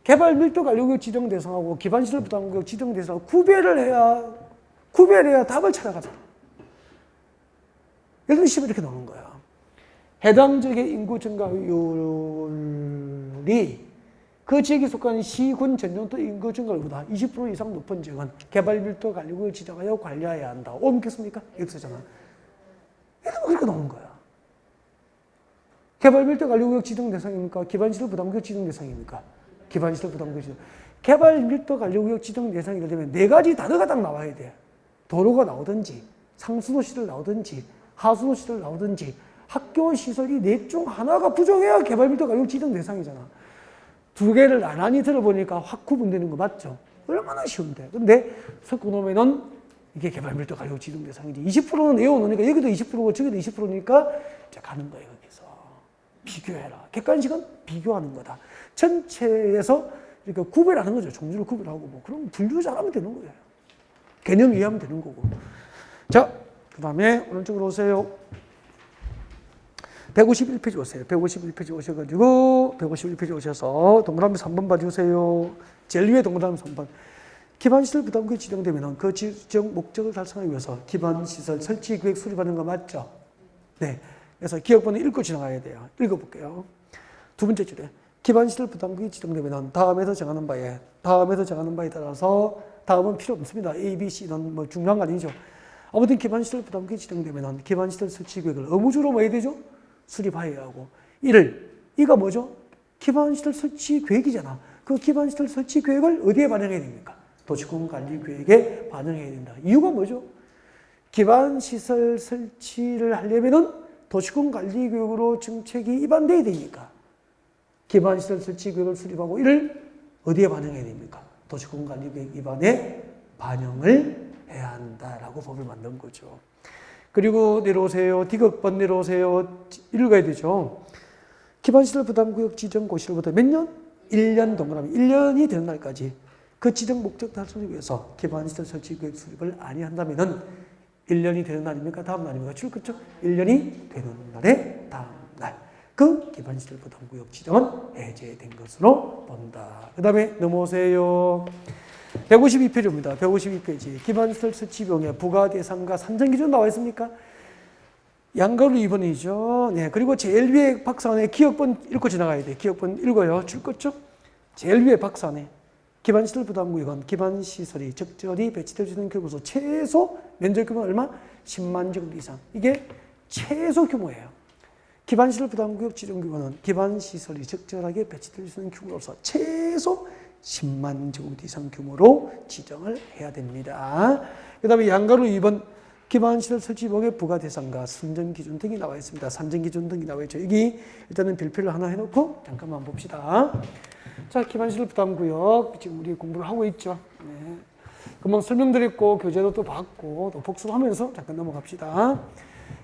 개발 밀도 관리구역 지정 대상하고 기반시설 부담구역 지정 대상하고 구별을 해야 답을 찾아가잖아. 예를 들면 시험에 이렇게 나오는 거야. 해당 지역의 인구 증가율이 그 지역에 속한 시군 전용도 인구 증가율보다 20% 이상 높은 지역은 개발 밀도 관리구역을 지정하여 관리해야 한다. 옮겼습니까? 여기 쓰잖아. 이거 그렇게 나오는 거야. 개발 밀도 관리구역 지정 대상입니까? 기반시설 부담구역 지정 대상입니까? 기반시설 부담구역 지정. 개발 밀도 관리구역 지정 대상이 되려면 네 가지 단어가 딱 나와야 돼. 도로가 나오든지, 상수도 시설 나오든지, 하수도 시설 나오든지, 학교 시설이 넷 중 하나가 부족해야 개발 밀도 관리구역 지정 대상이잖아. 두 개를 나란히 들어보니까 확 구분되는 거 맞죠? 얼마나 쉬운데. 근데 섞어놓으면은 이게 개발 밀도 관리구역 지정 대상이지. 20%는 외워놓으니까 여기도 20%고 저기도 20%니까 이제 가는 거예요, 여기서. 비교해라. 객관식은 비교하는 거다. 전체에서 이렇게 구별하는 거죠. 종류를 구별하고 뭐. 그럼 분류 잘하면 되는 거예요. 개념 이해하면 되는 거고. 자, 그 다음에 오른쪽으로 오세요. 151페이지 오세요. 151페이지 오셔가지고 151페이지 오셔서 동그라미 3번 봐주세요. 제일 위에 동그라미 3번. 기반시설 부담구역이 지정되면 그 지정 목적을 달성하기 위해서 기반시설 설치 계획 수립하는 거 맞죠? 네. 그래서 기억번호 읽고 지나가야 돼요. 읽어볼게요. 두 번째 줄에 기반시설 부담구역이 지정되면 다음에서 정하는 바에 따라서 다음은 필요 없습니다. A, B, C는 뭐 중요한 거 아니죠. 아무튼 기반시설 부담구역이 지정되면 기반시설 설치 계획을 의무적으로 뭐 해야 되죠? 수립하여야 하고. 이가 뭐죠? 기반시설 설치 계획이잖아. 그 기반시설 설치 계획을 어디에 반영해야 됩니까? 도시공원 관리 계획에 반영해야 된다. 이유가 뭐죠? 기반시설 설치를 하려면은 도시공원 관리 계획으로 정책이 입안돼야 되니까. 기반시설 설치 계획을 수립하고 이를 어디에 반영해야 됩니까? 도시공원 관리 계획 입안에 반영을 해야 한다라고 법을 만든 거죠. 그리고 내려오세요. D극번 내려오세요. 읽어야 되죠. 기반시설 부담구역 지정 고시로부터 몇 년? 1년 동그라미. 1년이 되는 날까지 그 지정 목적 달성을 위해서 기반시설 설치 계획 수립을 아니한다면은 1년이 되는 날입니까? 다음 날입니까? 그렇죠? 1년이 되는 날에 다음 날. 그 기반시설 부담구역 지정은 해제된 것으로 본다. 그 다음에 넘어오세요. 152페이지입니다. 152페이지. 기반시설 설치 비용의 부과 대상과 산정 기준 나와 있습니까? 양가로 2번이죠. 네. 그리고 제일 위에 박스 안에 기억번 읽고 지나가야 돼. 기억번 읽어요. 줄 거죠? 제일 위에 박스 안에. 기반시설 부담구역은 기반시설이 적절히 배치될 수 있는 규모로서 최소 면적 규모는 얼마? 10만 제곱 이상. 이게 최소 규모예요. 기반시설 부담구역 지정 규모는 기반시설이 적절하게 배치될 수 있는 규모로서 최소 10만 제곱 이상 규모로 지정을 해야 됩니다. 그 다음에 양가로 2번 기반시설 설치 비용의 부과 대상과 선정 기준 등이 나와 있습니다. 산정 기준 등이 나와 있죠. 여기 일단은 별표를 하나 해놓고 잠깐만 봅시다. 자, 기반시설 부담구역 지금 우리 공부를 하고 있죠. 네. 금방 설명드렸고 교재도 또 봤고 또 복습하면서 잠깐 넘어갑시다.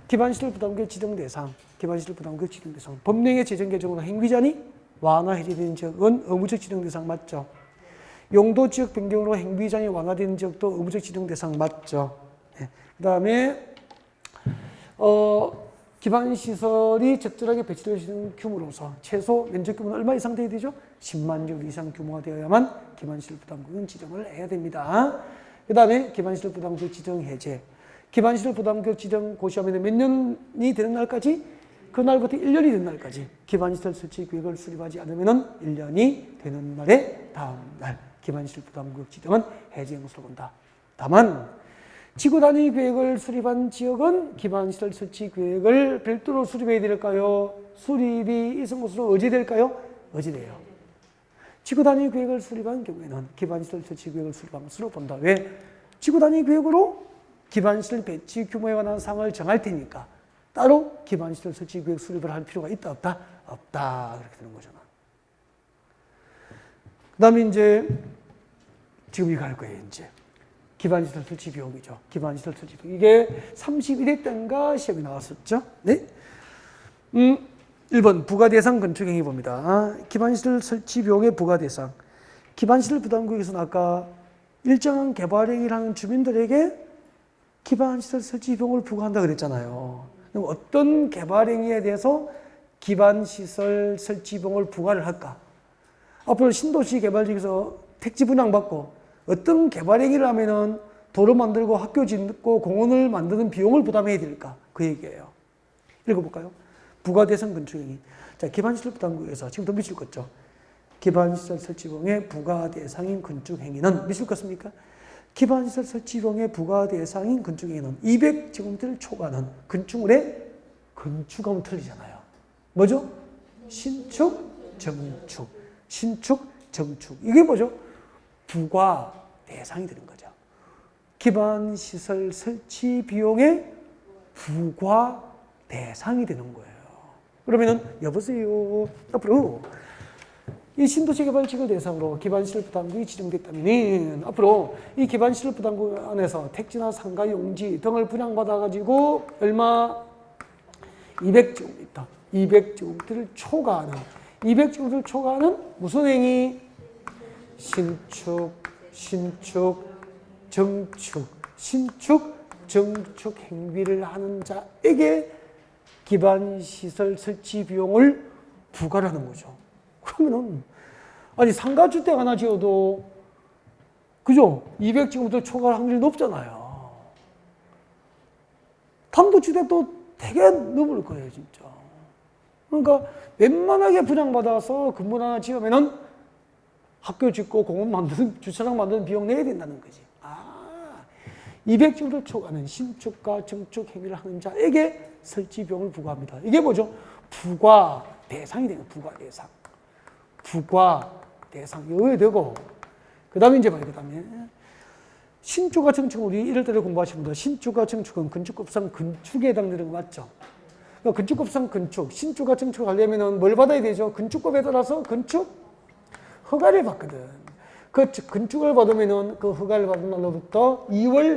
기반시설 부담구역 지정 대상, 기반시설 부담구역 지정 대상. 법령의 제정 개정으로 행위제한이 완화 해제된 지역은 의무적 지정 대상 맞죠? 용도 지역 변경으로 행위제한이 완화된 지역도 의무적 지정 대상 맞죠? 네. 그 다음에 기반시설이 적절하게 배치될 수 있는 규모로서 최소 면적 규모는 얼마 이상 돼야 되죠? 10만 제곱 이상 규모가 되어야만 기반시설 부담구역은 지정을 해야 됩니다. 그 다음에 기반시설 부담구역 지정 해제. 기반시설 부담구역 지정 고시하면 몇 년이 되는 날까지? 그날부터 1년이 되는 날까지 기반시설 설치 계획을 수립하지 않으면 1년이 되는 날에 다음 날 기반시설 부담구역 지정은 해제한 것으로 본다. 다만 지구단위 계획을 수립한 지역은 기반시설 설치 계획을 별도로 수립해야 될까요? 수립이 있은 것으로 의제될까요? 의제돼요. 지구단위 계획을 수립한 경우에는 기반시설 설치 계획을 수립한 것으로 본다. 왜? 지구단위 계획으로 기반시설 배치 규모에 관한 사항을 정할 테니까 따로 기반시설 설치 계획 수립을 할 필요가 있다, 없다? 없다. 그렇게 되는 거잖아. 그 다음에 이제 지금 이거 할 거예요, 이제. 기반시설 설치 비용이죠. 기반시설 설치 비용. 이게 31회 때인가 시험이 나왔었죠. 네. 1번 부가대상 건축행위 봅니다. 기반시설 설치 비용의 부가대상. 기반시설 부담구역에서는 아까 일정한 개발행위를 하는 주민들에게 기반시설 설치 비용을 부과한다 그랬잖아요. 그럼 어떤 개발행위에 대해서 기반시설 설치 비용을 부과를 할까? 앞으로 신도시 개발지에서 택지 분양받고 어떤 개발행위를 하면은 도로 만들고 학교 짓고 공원을 만드는 비용을 부담해야 될까? 그 얘기예요. 읽어볼까요? 부가대상 건축행위. 자, 기반시설 부담구역에서 지금 더 밑줄 걷죠. 기반시설 설치 비용의 부과 대상인 건축 행위는 미술 같습니까? 기반시설 설치 비용의 부과 대상인 건축 행위는 200제곱미터를 초과하는 건축물의 건축하면 틀리잖아요. 뭐죠? 신축, 정축. 신축, 정축. 이게 뭐죠? 부과 대상이 되는 거죠. 기반시설 설치 비용의 부과 대상이 되는 거예요. 그러면은 여보세요. 앞으로 이 신도시 개발지구를 대상으로 기반시설 부담금이 지정됐다면 앞으로 이 기반시설 부담금 안에서 택지나 상가, 용지 등을 분양받아가지고 얼마? 200제곱미터. 200제곱미터를 초과하는 200제곱미터를 초과하는 무슨 행위? 신축, 정축, 정축 행위를 하는 자에게 기반시설 설치 비용을 부과를 하는 거죠. 그러면은, 아니, 상가주택 하나 지어도, 그죠? 200제곱미터 초과할 확률이 높잖아요. 단독주택도 되게 넘을 거예요, 진짜. 그러니까, 웬만하게 분양받아서 건물 하나 지으면은 학교 짓고 공원 만드는, 주차장 만드는 비용 내야 된다는 거지. 200제곱미터 초과하는 신축과 정축 행위를 하는 자에게 설치 비용을 부과합니다. 이게 뭐죠? 부과 대상이 되는 부과 대상. 부과 대상. 이거 되고, 그 다음에 이제 봐요. 그 다음에. 신축과 정축은 우리 이럴 때를 공부하시면 신축과 정축은 건축법상 건축에 해당되는 거 맞죠? 그러니까 건축법상 건축, 신축과 정축을 하려면 뭘 받아야 되죠? 건축법에 따라서 건축 허가를 받거든. 그 건축을 받으면은 그 허가를 받은 날로부터 2개월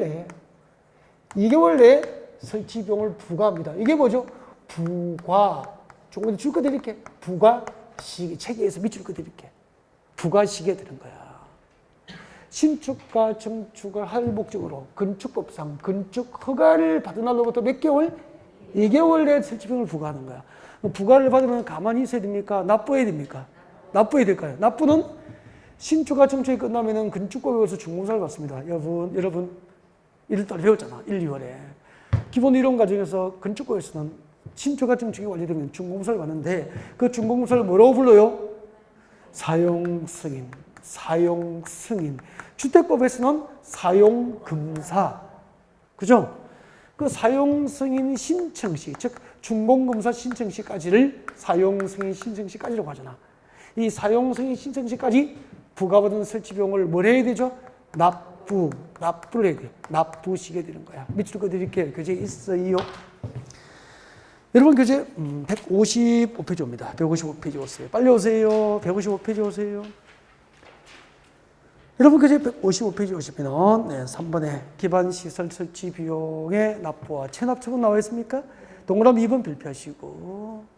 내에 설치 비용을 부과합니다. 이게 뭐죠? 부과. 조금 줄 거 드릴게. 부과 시기. 체계에서 밑줄 거 드릴게. 부과 시기에 되는 거야. 신축과 정축을 할 목적으로 건축법상 건축 허가를 받은 날로부터 몇 개월? 2개월 내에 설치 비용을 부과하는 거야. 부과를 받으면 가만히 있어야 됩니까? 납부해야 됩니까? 납부해야 될까요? 납부는 신축과 정축이 끝나면은 건축법에서 준공사를 받습니다. 여러분 1월 배웠잖아. 1, 2월에. 기본 이론 과정에서 건축법에서는 신축과 정축이 완료되면 준공사를 받는데 그 준공사를 뭐라고 불러요? 사용승인. 주택법에서는 사용검사. 그죠? 그 사용승인 신청시, 즉 준공검사 신청시까지를 사용승인 신청시까지라고 하잖아. 이 사용승인 신청시까지 부과받은 설치 비용을 뭘 해야 되죠? 납부를 해야 돼요. 납부시게 되는 거야. 밑줄 거 드릴게요. 교재 있어요. 여러분 교재 155페이지 옵니다. 155페이지 오세요. 빨리 오세요. 155페이지 오세요. 여러분 교재 155페이지 오시면 3번에 기반시설 설치 비용의 납부와 체납처분 나와 있습니까? 동그라미 2번 별표하시고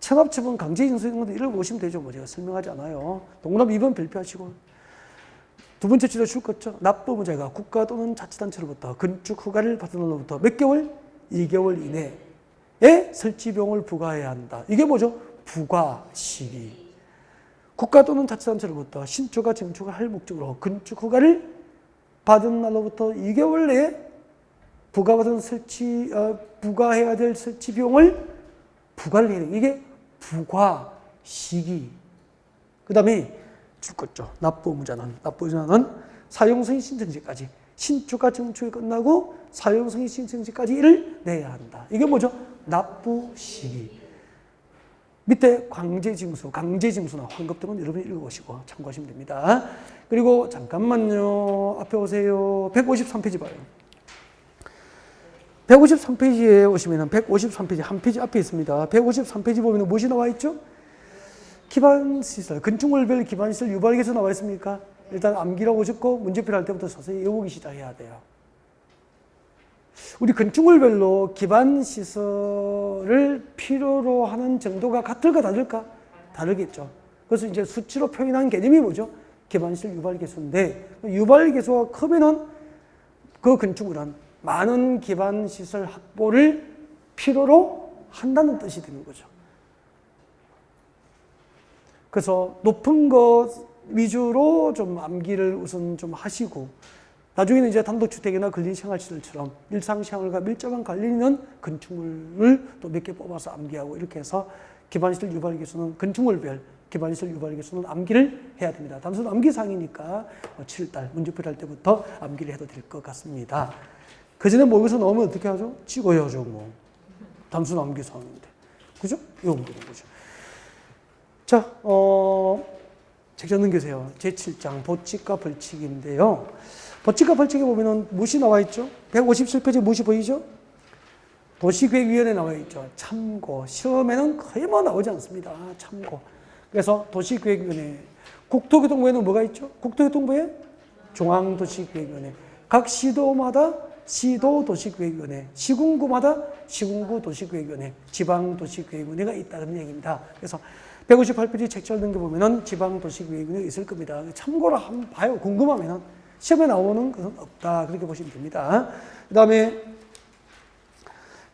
체납처분 강제징수 이런 것도 읽어보시면 되죠. 뭐 제가 설명하지 않아요. 동그라미 2번 별표하시고 두 번째 주제 줄 거죠. 납부 문제가 국가 또는 자치단체로부터 건축 허가를 받은 날로부터 몇 개월? 2개월 이내에 설치 비용을 부과해야 한다. 이게 뭐죠? 부과 시기. 국가 또는 자치단체로부터 신축과 정축을 할 목적으로 건축 허가를 받은 날로부터 2개월 내에 부과받은 부과해야 될 설치 비용을 부과를 해야 돼요. 이게 부과 시기. 그 다음에 줄 거죠. 납부의무자는 사용승인 신청시까지 신축과 정축이 끝나고 사용승인 신청시까지를 내야 한다. 이게 뭐죠? 납부 시기. 밑에 강제징수나 환급 등은 여러분이 읽어보시고 참고하시면 됩니다. 그리고 잠깐만요. 앞에 오세요. 153페이지 봐요. 153페이지에 오시면 153페이지 한 페이지 앞에 있습니다. 153페이지 보면 무엇이 나와 있죠? 기반시설, 건축물별 기반시설 유발계수 나와 있습니까? 일단 암기라고 적고 문제풀이 할 때부터 서서히 외우기 시작해야 돼요. 우리 건축물별로 기반시설을 필요로 하는 정도가 같을까 다를까? 다르겠죠. 그래서 이제 수치로 표현한 개념이 뭐죠? 기반시설 유발계수인데 유발계수가 크면은 그 건축물은 많은 기반시설 확보를 필요로 한다는 뜻이 되는 거죠. 그래서 높은 것 위주로 좀 암기를 우선 좀 하시고 나중에는 이제 단독주택이나 근린생활시설처럼 일상생활과 밀접한 관련 있는 건축물을 또 몇 개 뽑아서 암기하고 이렇게 해서 기반시설 유발계수는 건축물별 기반시설 유발에 계서는 암기를 해야 됩니다. 단순 암기상이니까 7달 문제풀이 할 때부터 암기를 해도 될 것 같습니다. 그 전에 뭐 여기서 나오면 어떻게 하죠? 찍어야죠, 뭐. 단순 암기상인데. 그죠? 이거 보는 거죠. 자, 책장 넘기세요. 제7장 법칙과 벌칙인데요. 법칙과 벌칙에 보면은 무엇이 나와 있죠? 157페이지 무엇이 보이죠? 도시계획위원회 나와 있죠. 참고. 시험에는 거의 뭐 나오지 않습니다. 참고. 그래서 도시계획위원회. 국토교통부에는 뭐가 있죠? 국토교통부에 중앙도시계획위원회. 각 시도마다 시도도시계획위원회, 시군구마다 시군구도시계획위원회, 지방도시계획위원회가 있다는 얘기입니다. 그래서 158페이지 책자를 넘겨보면은 지방도시계획위원회가 있을 겁니다. 참고로 한번 봐요. 궁금하면은. 시험에 나오는 것은 없다. 그렇게 보시면 됩니다. 그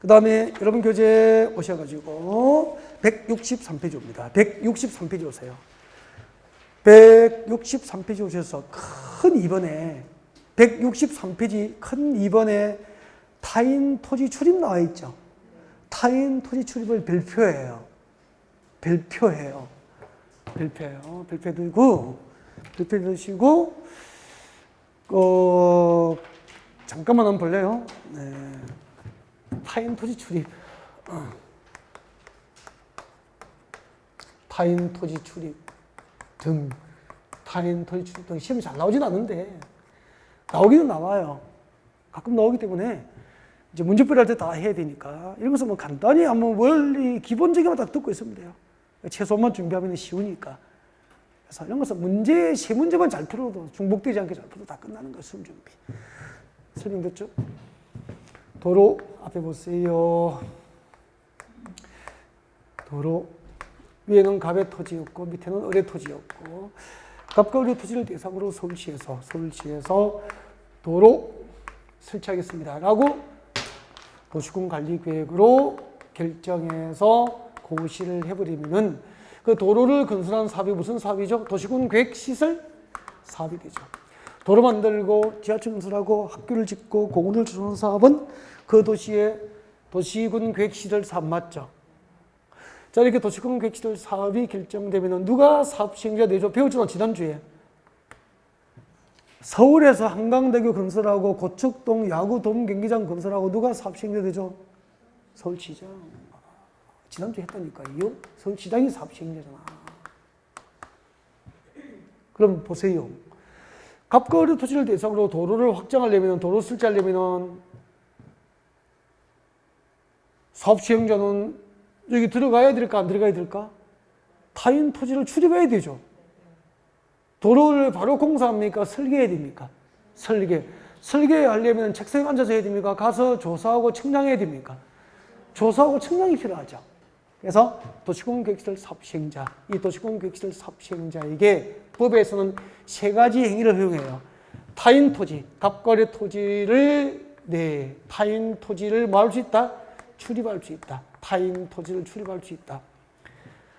다음에 여러분 교재 오셔가지고 163페이지 옵니다. 163페이지 오세요. 163페이지 오셔서 큰 2번에 163페이지 큰 2번에 타인 토지 출입 나와 있죠. 타인 토지 출입을 별표해요. 별표 들고 잠깐만 한번 볼래요? 네. 타인 토지 출입. 타인 토지 출입 등. 타인 토지 출입 등 시험이 잘 나오진 않는데 나오기는 나와요. 가끔 나오기 때문에 이제 문제풀이 할 때 다 해야 되니까 이런 것은 뭐 간단히 한번 원리 기본적인 거 다 듣고 있으면 돼요. 최소만 준비하면 쉬우니까. 그래서 이런 것은 세 문제만 잘 풀어도 중복되지 않게 잘 풀어도 다 끝나는 거예요. 수험 준비. 설명됐죠? 도로 앞에 보세요. 도로 위에는 갑의 토지였고 밑에는 을의 토지였고 갑과 을의 토지를 대상으로 서울시에서 도로 설치하겠습니다 라고 도시군 관리계획으로 결정해서 고시를 해버리면은 그 도로를 건설한 사업이 무슨 사업이죠? 도시군 계획시설 사업이 되죠. 도로 만들고 지하철 건설하고 학교를 짓고 공원을 조성하는 사업은 그 도시의 도시군 계획시설 사업 맞죠? 자, 이렇게 도시군 계획시설 사업이 결정되면 누가 사업 시행자 되죠? 배웠잖아, 지난주에. 서울에서 한강대교 건설하고 고척동 야구돔 경기장 건설하고 누가 사업 시행자 되죠? 서울시장. 지난주에 했다니까요. 서울시장이 사업 시행자잖아. 그럼 보세요. 갑과 을의 토지를 대상으로 도로를 확장하려면, 도로 설치하려면 사업 시행자는 여기 들어가야 될까, 안 들어가야 될까? 타인 토지를 출입해야 되죠. 도로를 바로 공사합니까? 설계해야 됩니까? 설계하려면 책상에 앉아서 해야 됩니까? 가서 조사하고 측량해야 됩니까? 조사하고 측량이 필요하죠. 그래서 도시군 계획시설 사업 시행자, 이 도시군 계획시설 사업 시행자에게 법에서는 세 가지 행위를 허용해요. 타인 토지, 갑과 을의 토지를 타인 토지를 뭐 할 수 있다? 출입할 수 있다. 타인 토지를 출입할 수 있다.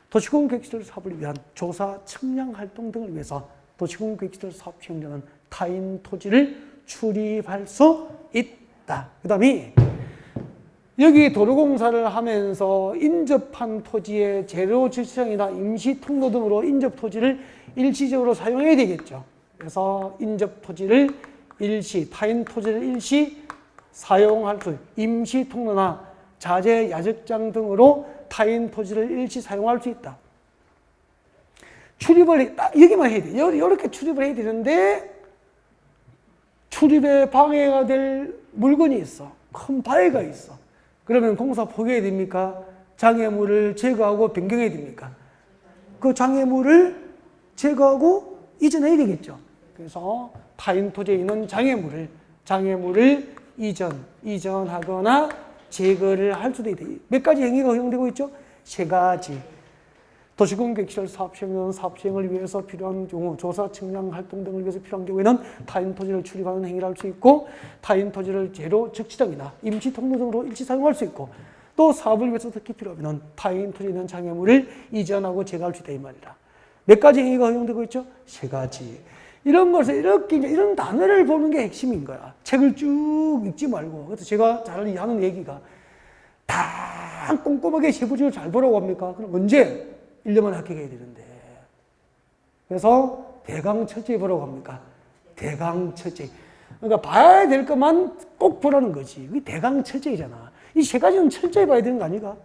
도시군 계획시설 사업을 위한 조사, 측량 활동 등을 위해서 도시군 계획시설 사업 시행자는 타인 토지를 출입할 수 있다. 그 다음에 여기 도로공사를 하면서 인접한 토지의 재료 지정이나 임시 통로 등으로 인접 토지를 일시적으로 사용해야 되겠죠. 그래서 인접 토지를 타인 토지를 일시 사용할 수, 임시 통로나 자재 야적장 등으로 타인 토지를 일시 사용할 수 있다. 출입을 여기만 해야 돼. 이렇게 출입을 해야 되는데 출입에 방해가 될 물건이 있어. 큰 바위가 있어. 그러면 공사 포기해야 됩니까? 장애물을 제거하고 변경해야 됩니까? 그 장애물을 제거하고 이전해야 되겠죠. 그래서 타인 토지에 있는 장애물을 이전하거나 제거를 할 수도 있다. 몇 가지 행위가 허용되고 있죠? 세 가지. 도시군 계획시설 사업 시행은 사업 시행을 위해서 필요한 경우, 조사, 측량 활동 등을 위해서 필요한 경우에는 타인 토지를 출입하는 행위를 할 수 있고, 타인 토지를 재료 적시장이나 임시 통로 등으로 일시 사용할 수 있고, 또 사업을 위해서 특히 필요하면 타인 토지에 있는 장애물을 이전하고 제거할 수 있다 이 말이라. 몇 가지 행위가 허용되고 있죠? 세 가지. 이런 것을 이렇게 이런 단어를 보는 게 핵심인 거야. 책을 쭉 읽지 말고. 그래서 제가 잘 하는 얘기가 다 꼼꼼하게 세부적으로 잘 보라고 합니까? 그럼 언제? 1년만 합격해야 되는데. 그래서 대강처제 보라고 합니까? 대강처제. 그러니까 봐야 될 것만 꼭 보라는 거지. 그게 대강처제잖아. 이 세 가지는 철저히 봐야 되는 거 아닌가?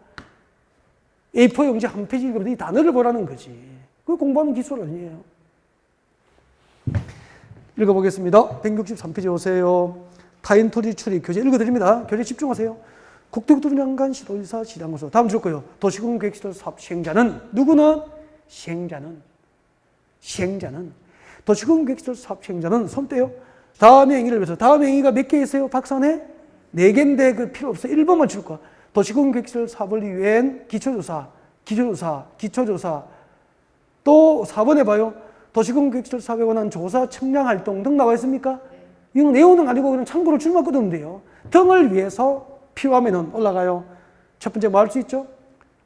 A4 용지 한 페이지 읽으면 이 단어를 보라는 거지. 그거 공부하는 기술 아니에요. 읽어보겠습니다. 163페이지 오세요. 타인 토지 출입 교재 읽어드립니다. 교재 집중하세요. 국토교통장관 시도지사 시장구소 다음 줄 거예요. 도시공계획시설 사업 시행자는 누구는? 시행자는 도시공계획시설 사업 시행자는 손 떼요. 다음의 행위를 위해서 다음의 행위가 몇 개 있어요? 박사네? 4개인데 그 필요 없어. 1번만 줄 거야. 도시공계획시설 사업을 위한 기초조사 또 4번에 봐요. 도시공계획시설 사업에 관한 조사 측량활동 등 나와 있습니까? 이건 내용은 아니고 그냥 참고로 줄만 끊으면 돼요. 등을 위해서 필요하면 올라가요. 첫 번째 뭐 할 수 있죠?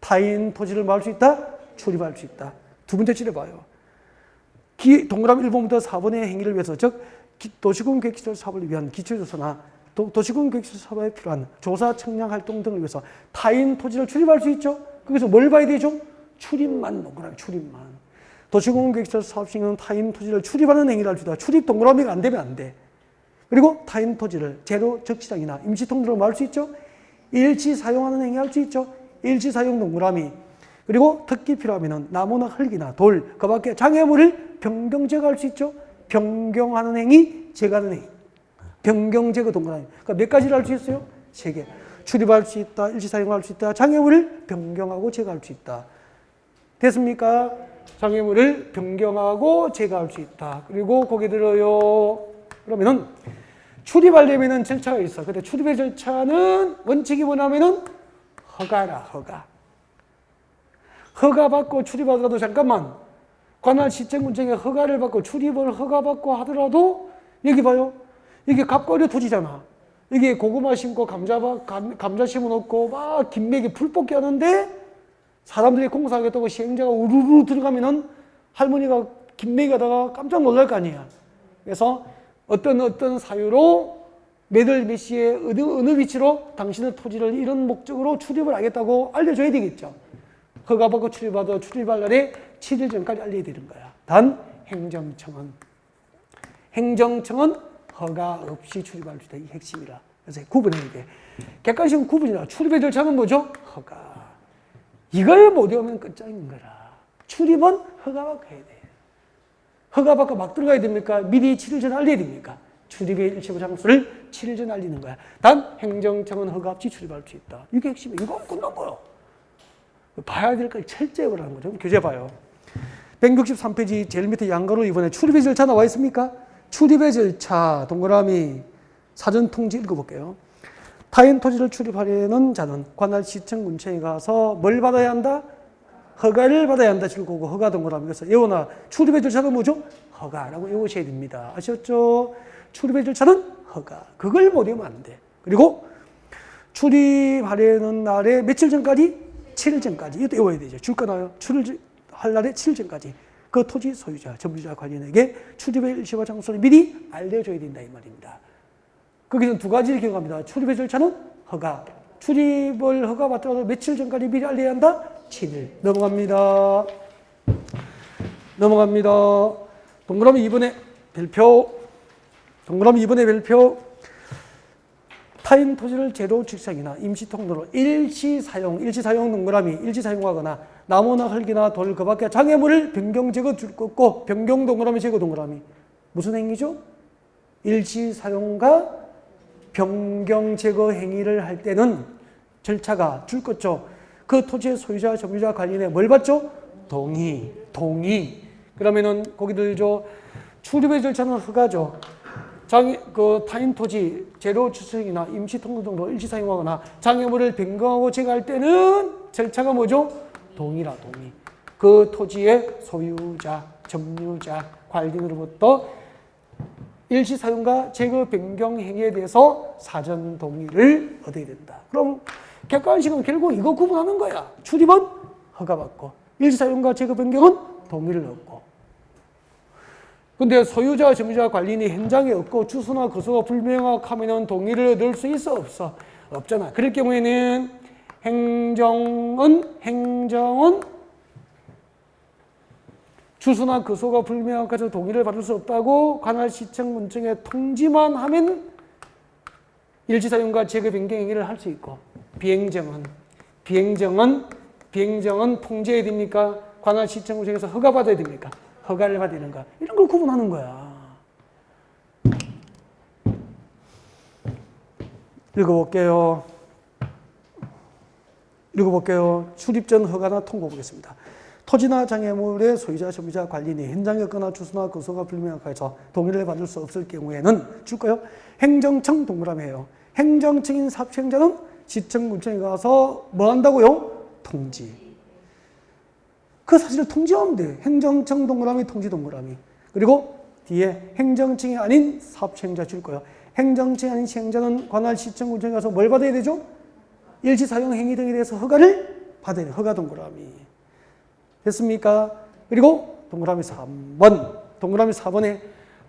타인 토지를 뭐 할 수 있다? 출입할 수 있다. 두 번째 줄여봐요. 동그라미 1번부터 4번의 행위를 위해서 즉 도시공계획시설 사업을 위한 기초조사나 도시공계획시설 사업에 필요한 조사 측량 활동 등을 위해서 타인 토지를 출입할 수 있죠? 거기서 뭘 봐야 되죠? 출입만 동그라미 출입만. 도시공계획시설 사업 시행은 타인 토지를 출입하는 행위를 할 수 있다. 출입 동그라미가 안 되면 안 돼. 그리고 타인 토지를 제로 적시장이나 임시통로로 말 수 있죠. 일치 사용하는 행위 할 수 있죠. 일치 사용 동그라미. 그리고 특기 필요하면 나무나 흙이나 돌, 그 밖에 장애물을 변경 제거할 수 있죠. 변경하는 행위, 제거하는 행위. 변경 제거 동그라미. 그러니까 몇 가지를 할 수 있어요? 3개. 출입할 수 있다, 일치 사용할 수 있다, 장애물을 변경하고 제거할 수 있다. 됐습니까? 장애물을 변경하고 제거할 수 있다. 그리고 거기 들어요. 그러면은 출입하려면은 절차가 있어. 근데 출입의 절차는 원칙이 뭐냐면은 허가라, 허가. 허가 받고 출입하더라도 잠깐만. 관할 시청군청에 허가를 받고 출입을 허가받고 하더라도 여기 봐요. 이게 갑거리 토지잖아. 이게 고구마 심고 감자 심어놓고 막 김맥이 풀 뽑기 하는데 사람들이 공사하겠다고 시행자가 우르르 들어가면은 할머니가 김맥이 하다가 깜짝 놀랄 거 아니야. 그래서 어떤 사유로 몇월 몇 시에 어느 위치로 당신의 토지를 이런 목적으로 출입을 하겠다고 알려줘야 되겠죠. 허가받고 출입하도 출입할 날에 7일 전까지 알려야 되는 거야. 단 행정청은 허가 없이 출입할 수 있다. 이 핵심이라. 그래서 구분해야 돼. 객관식은 구분이라. 출입의 절차는 뭐죠? 허가. 이걸 못 외우면 끝장인 거라. 출입은 허가받고 해야 돼. 허가받고 막 들어가야 됩니까? 미리 7일 전에 알려야 됩니까? 출입의 일시부 장소를 7일 전에 알리는 거야. 단 행정청은 허가 없이 출입할 수 있다. 이게 핵심이에요. 이거 끝난 거요. 봐야 될 걸 철저히 보라는 거죠. 교재 봐요. 163페이지 제일 밑에 양가로 이번에 출입의 절차 나와 있습니까? 출입의 절차 동그라미 사전 통지 읽어볼게요. 타인 토지를 출입하려는 자는 관할 시청 군청에 가서 뭘 받아야 한다? 허가를 받아야 한다. 줄거고 허가 동그라미. 그래서 예원아 출입의 절차는 뭐죠? 허가라고 외우셔야 됩니다. 아셨죠? 출입의 절차는 허가. 그걸 못 외우면 안 돼. 그리고 출입하려는 날에 며칠 전까지? 7일 전까지. 이것도 외워야 되죠. 줄 거나요? 출입할 날에 7일 전까지. 그 토지 소유자, 점유자 관련에게 출입의 일시와 장소를 미리 알려줘야 된다. 이 말입니다. 거기서는 두 가지를 기억합니다. 출입의 절차는 허가. 출입을 허가받더라도 며칠 전까지 미리 알려야 한다? 7일. 넘어갑니다. 동그라미 2번의 별표. 타인 토지를 제로 직상이나 임시통로로 일시사용 동그라미, 일시사용하거나 나무나 흙이나 돌, 그 밖에 장애물을 변경 제거 줄 거 없고 변경 동그라미 제거 동그라미. 무슨 행위죠? 일시사용과 변경 제거 행위를 할 때는 절차가 줄 것죠. 그 토지의 소유자, 점유자 관련해 뭘 받죠? 동의. 그러면은 거기 들죠. 출입의 절차는 허가죠. 타인 토지 제로 주택이나 임시 통로 등으로 일시 사용하거나 장애물을 변경하고 제거할 때는 절차가 뭐죠? 동의라, 동의. 그 토지의 소유자, 점유자, 관리인으로부터 일시 사용과 제거 변경 행위에 대해서 사전 동의를 얻어야 된다. 그럼 객관식은 결국 이거 구분하는 거야. 출입은 허가받고 일시 사용과 제거 변경은 동의를 얻고. 근데 소유자, 점유자, 관리인이 현장에 없고 주소나 거소가 불명확하면 동의를 얻을 수 있어? 없어? 없잖아. 그럴 경우에는 행정은 주소나 거소가 불명확해서 동의를 받을 수 없다고 관할시청 문청에 통지만 하면 일지 사용과 제거 변경 행위를 할 수 있고, 비행정은 통지해야 됩니까? 관할시청 문청에서 허가받아야 됩니까? 허가를 받아야 되는가? 이런 걸 구분하는 거야. 읽어볼게요. 출입 전 허가나 통고 보겠습니다. 토지나 장애물의 소유자, 소비자, 관리인이 현장에 없거나 주소나 거소가 불명확해서 동의를 받을 수 없을 경우에는 줄까요? 행정청 동그라미예요. 행정청인 삽시행자는 시청 문청에 가서 뭐 한다고요? 통지. 그 사실을 통지하면 돼. 행정청 동그라미, 통지 동그라미. 그리고 뒤에 행정청이 아닌 삽시행자 줄 거예요. 행정청이 아닌 시행자는 관할 시청 문청에 가서 뭘 받아야 되죠? 일지 사용 행위 등에 대해서 허가를 받아야 돼요. 허가 동그라미. 됐습니까? 그리고 동그라미 4번에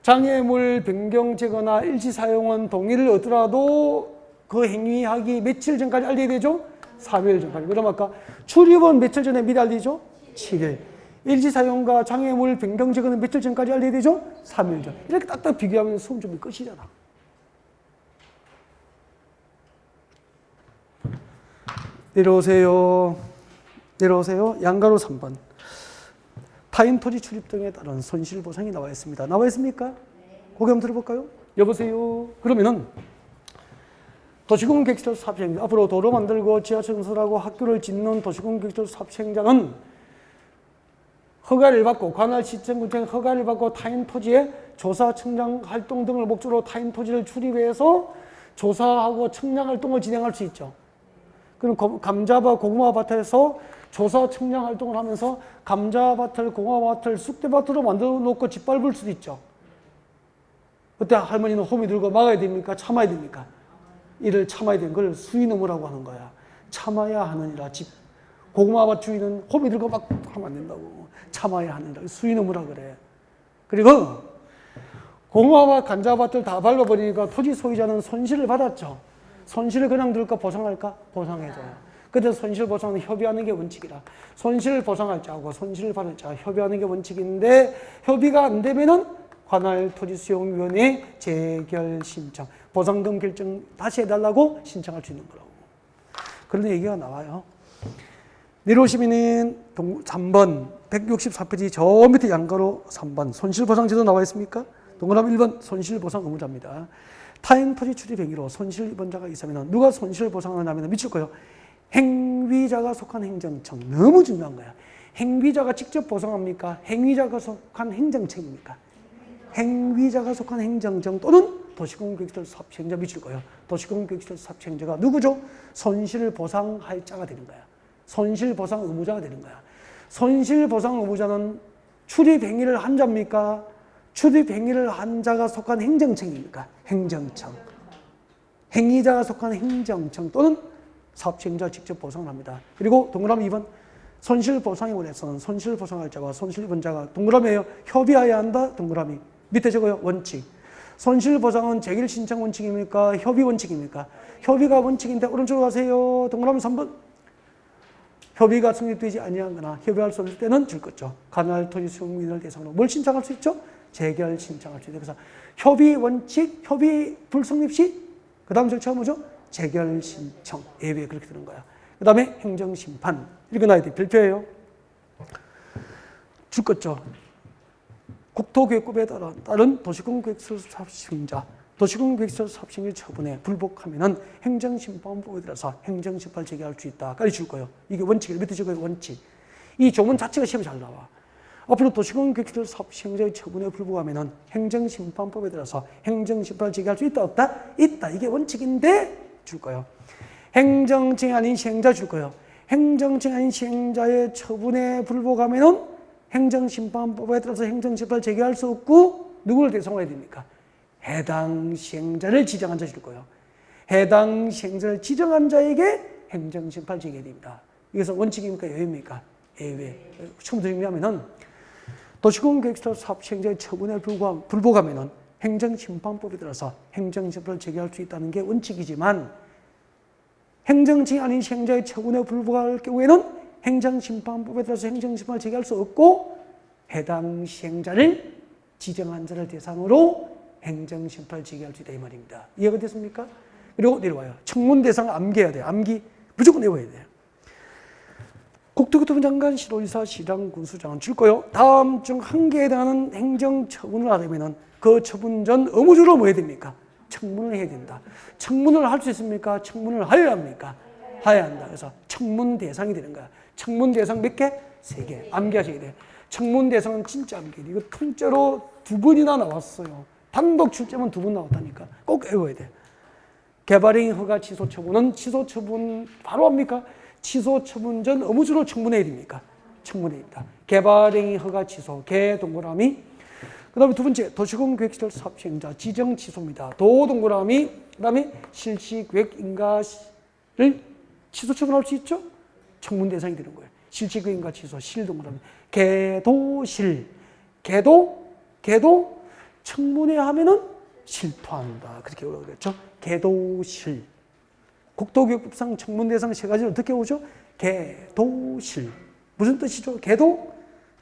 장애물 변경 제거나 일지 사용은 동의를 얻더라도 그 행위하기 며칠 전까지 알려야 되죠? 3일 전까지. 그럼 아까 출입은 며칠 전에 미리 알리죠? 7일. 일지 사용과 장애물 변경 제거는 며칠 전까지 알려야 되죠? 3일 전. 이렇게 딱딱 비교하면 수험 준비 끝이잖아. 내려오세요. 양가로 3번. 타인 토지 출입 등에 따른 손실보상이 나와 있습니다. 나와 있습니까? 고개 한번 들어볼까요? 여보세요. 그러면은 도시공개시설 삽시행자, 앞으로 도로 만들고 지하철 건설하고 학교를 짓는 도시공개시설 삽시행자는 허가를 받고 관할시청군청 허가를 받고 타인 토지에 조사, 청량 활동 등을 목적으로 타인 토지를 출입해서 조사하고 청량 활동을 진행할 수 있죠. 그럼 감자밭, 고구마밭에서 조사, 청량 활동을 하면서 감자밭을, 고구마밭을 쑥대밭으로 만들어 놓고 짓밟을 수도 있죠. 그때 할머니는 호미 들고 막아야 됩니까? 참아야 됩니까? 이를 참아야 되는 걸 수의노무라고 하는 거야. 참아야 하느니라. 고구마밭 주인은 호미 들고 막 하면 안 된다고. 참아야 하느니라. 수의노무라 그래. 그리고 고구마밭, 감자밭을 다 밟아버리니까 토지 소유자는 손실을 받았죠. 손실을 그냥 들까 보상할까? 보상해줘요. 그때 손실보상은 협의하는 게 원칙이라. 손실을 보상할 자하고 손실을 받을 자가 협의하는 게 원칙인데 협의가 안 되면은 관할토지수용위원회에 재결 신청, 보상금 결정 다시 해달라고 신청할 수 있는 거라고. 그런 얘기가 나와요. 내려오시면은 3번 164페이지 저 밑에 양가로 3번 손실보상제도 나와 있습니까? 동그라미 1번 손실보상 의무자입니다. 타인 토지 출입 행위로 손실 입은 자가 있으면 누가 손실 보상을 하냐면 미칠 거예요. 행위자가 속한 행정청. 너무 중요한 거야. 행위자가 직접 보상합니까? 행위자가 속한 행정청입니까? 행위자가 속한 행정청 또는 도시공개시설 삽시행자 미칠 거예요. 도시공개시설 삽시행자가 누구죠? 손실을 보상할 자가 되는 거야. 손실 보상 의무자가 되는 거야. 손실 보상 의무자는 출입 행위를 한 자입니까? 출입 행위를 한 자가 속한 행정청입니까? 행정청. 행위자가 속한 행정청 또는 삽시행자 직접 보상을 합니다. 그리고 동그라미 2번 손실보상에 관해서는 손실보상할 자와 손실 입은 자가 동그라미예요. 협의해야 한다. 동그라미. 밑에 적어요. 원칙. 손실보상은 재결 신청 원칙입니까? 협의 원칙입니까? 협의가 원칙인데 오른쪽으로 가세요. 동그라미 3번. 협의가 성립되지 아니하거나 협의할 수 없을 때는 줄 거죠. 관할토지수용민을 대상으로 뭘 신청할 수 있죠? 재결 신청할 수 있다. 그래서 협의 원칙, 협의 불성립 시 그 다음 절차가 뭐죠? 재결 신청, 예외 그렇게 되는 거야. 그 다음에 행정심판 읽어놔야 돼. 별표예요. 줄 거죠. 국토교육법에 따른 도시공개시설 삽시행자, 도시공개시설 삽시행자 처분에 불복하면은 행정심판법에 따라서 행정심판을 제기할 수 있다까지 줄 거예요. 이게 원칙이에요. 밑에 적어요. 원칙. 이 조문 자체가 시험에 잘 나와. 앞으로 도시공개시설 삽시행자의 처분에 불복하면은 행정심판법에 따라서 행정심판을 제기할 수 있다 없다? 있다. 이게 원칙인데 줄 거예요. 행정청이 아닌 시행자 줄 거예요. 행정청이 아닌 시행자의 처분에 불복하면은 행정심판법에 따라서 행정심판을 제기할 수 없고 누구를 대상으로 해야 됩니까? 해당 시행자를 지정한 자 줄 거예요. 해당 시행자를 지정한 자에게 행정심판을 제기해야 됩니다. 이것은 원칙입니까? 예외입니까? 예외. 처음부터 정리하면은 도시공개시설 삽시행자의 처분에 불복하면은 행정심판법에 따라서 행정심판을 제기할 수 있다는 게 원칙이지만 행정청이 아닌 시행자의 처분에 불복할 경우에는 행정심판법에 따라서 행정심판을 제기할 수 없고 해당 시행자를 지정한 자를 대상으로 행정심판을 제기할 수 있다 이 말입니다. 이해가 됐습니까? 그리고 내려와요. 청문 대상 암기해야 돼요. 암기 무조건 외워야 돼요. 국토교통부 장관, 시도지사, 시장, 군수장은 줄 거요. 다음 중 한 개에 해당하는 행정처분을 하려면 그 처분 전 의무적으로 뭐 해야 됩니까? 청문을 해야 된다. 청문을 할 수 있습니까? 청문을 하여야 합니까? 해야 한다. 그래서 청문 대상이 되는 거야. 청문 대상 몇 개? 3개. 암기하셔야 돼. 청문 대상은 진짜 암기. 이거 통째로 2번이나 나왔어요. 단독 출제만 2번 나왔다니까. 꼭 외워야 돼. 개발행위 허가 취소 처분은 취소 처분 바로 합니까? 취소 처분 전 의무적으로 청문해야 됩니까? 청문해야 됩니다. 개발행위 허가 취소, 개 동그라미. 그 다음에 두 번째, 도시공계획시설 사업 시행자 지정 취소입니다. 도 동그라미. 그 다음에 실시계획 인가를 취소 처분할 수 있죠? 청문 대상이 되는 거예요. 실시계획 인가 취소, 실 동그라미. 개도실. 개도 청문회 하면은 실토한다. 그렇게 그랬죠. 개도실. 국토교육법상 청문 대상 3가지는 어떻게 오죠? 개도실. 무슨 뜻이죠? 개도?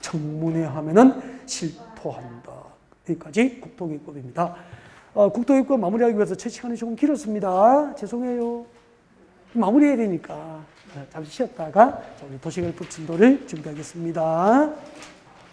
청문회 하면은 실토한다. 여기까지 국토교육법입니다. 국토교육법 마무리하기 위해서 첫 시간이 조금 길었습니다. 죄송해요. 마무리해야 되니까 잠시 쉬었다가 우리 도시교육법 진도를 준비하겠습니다.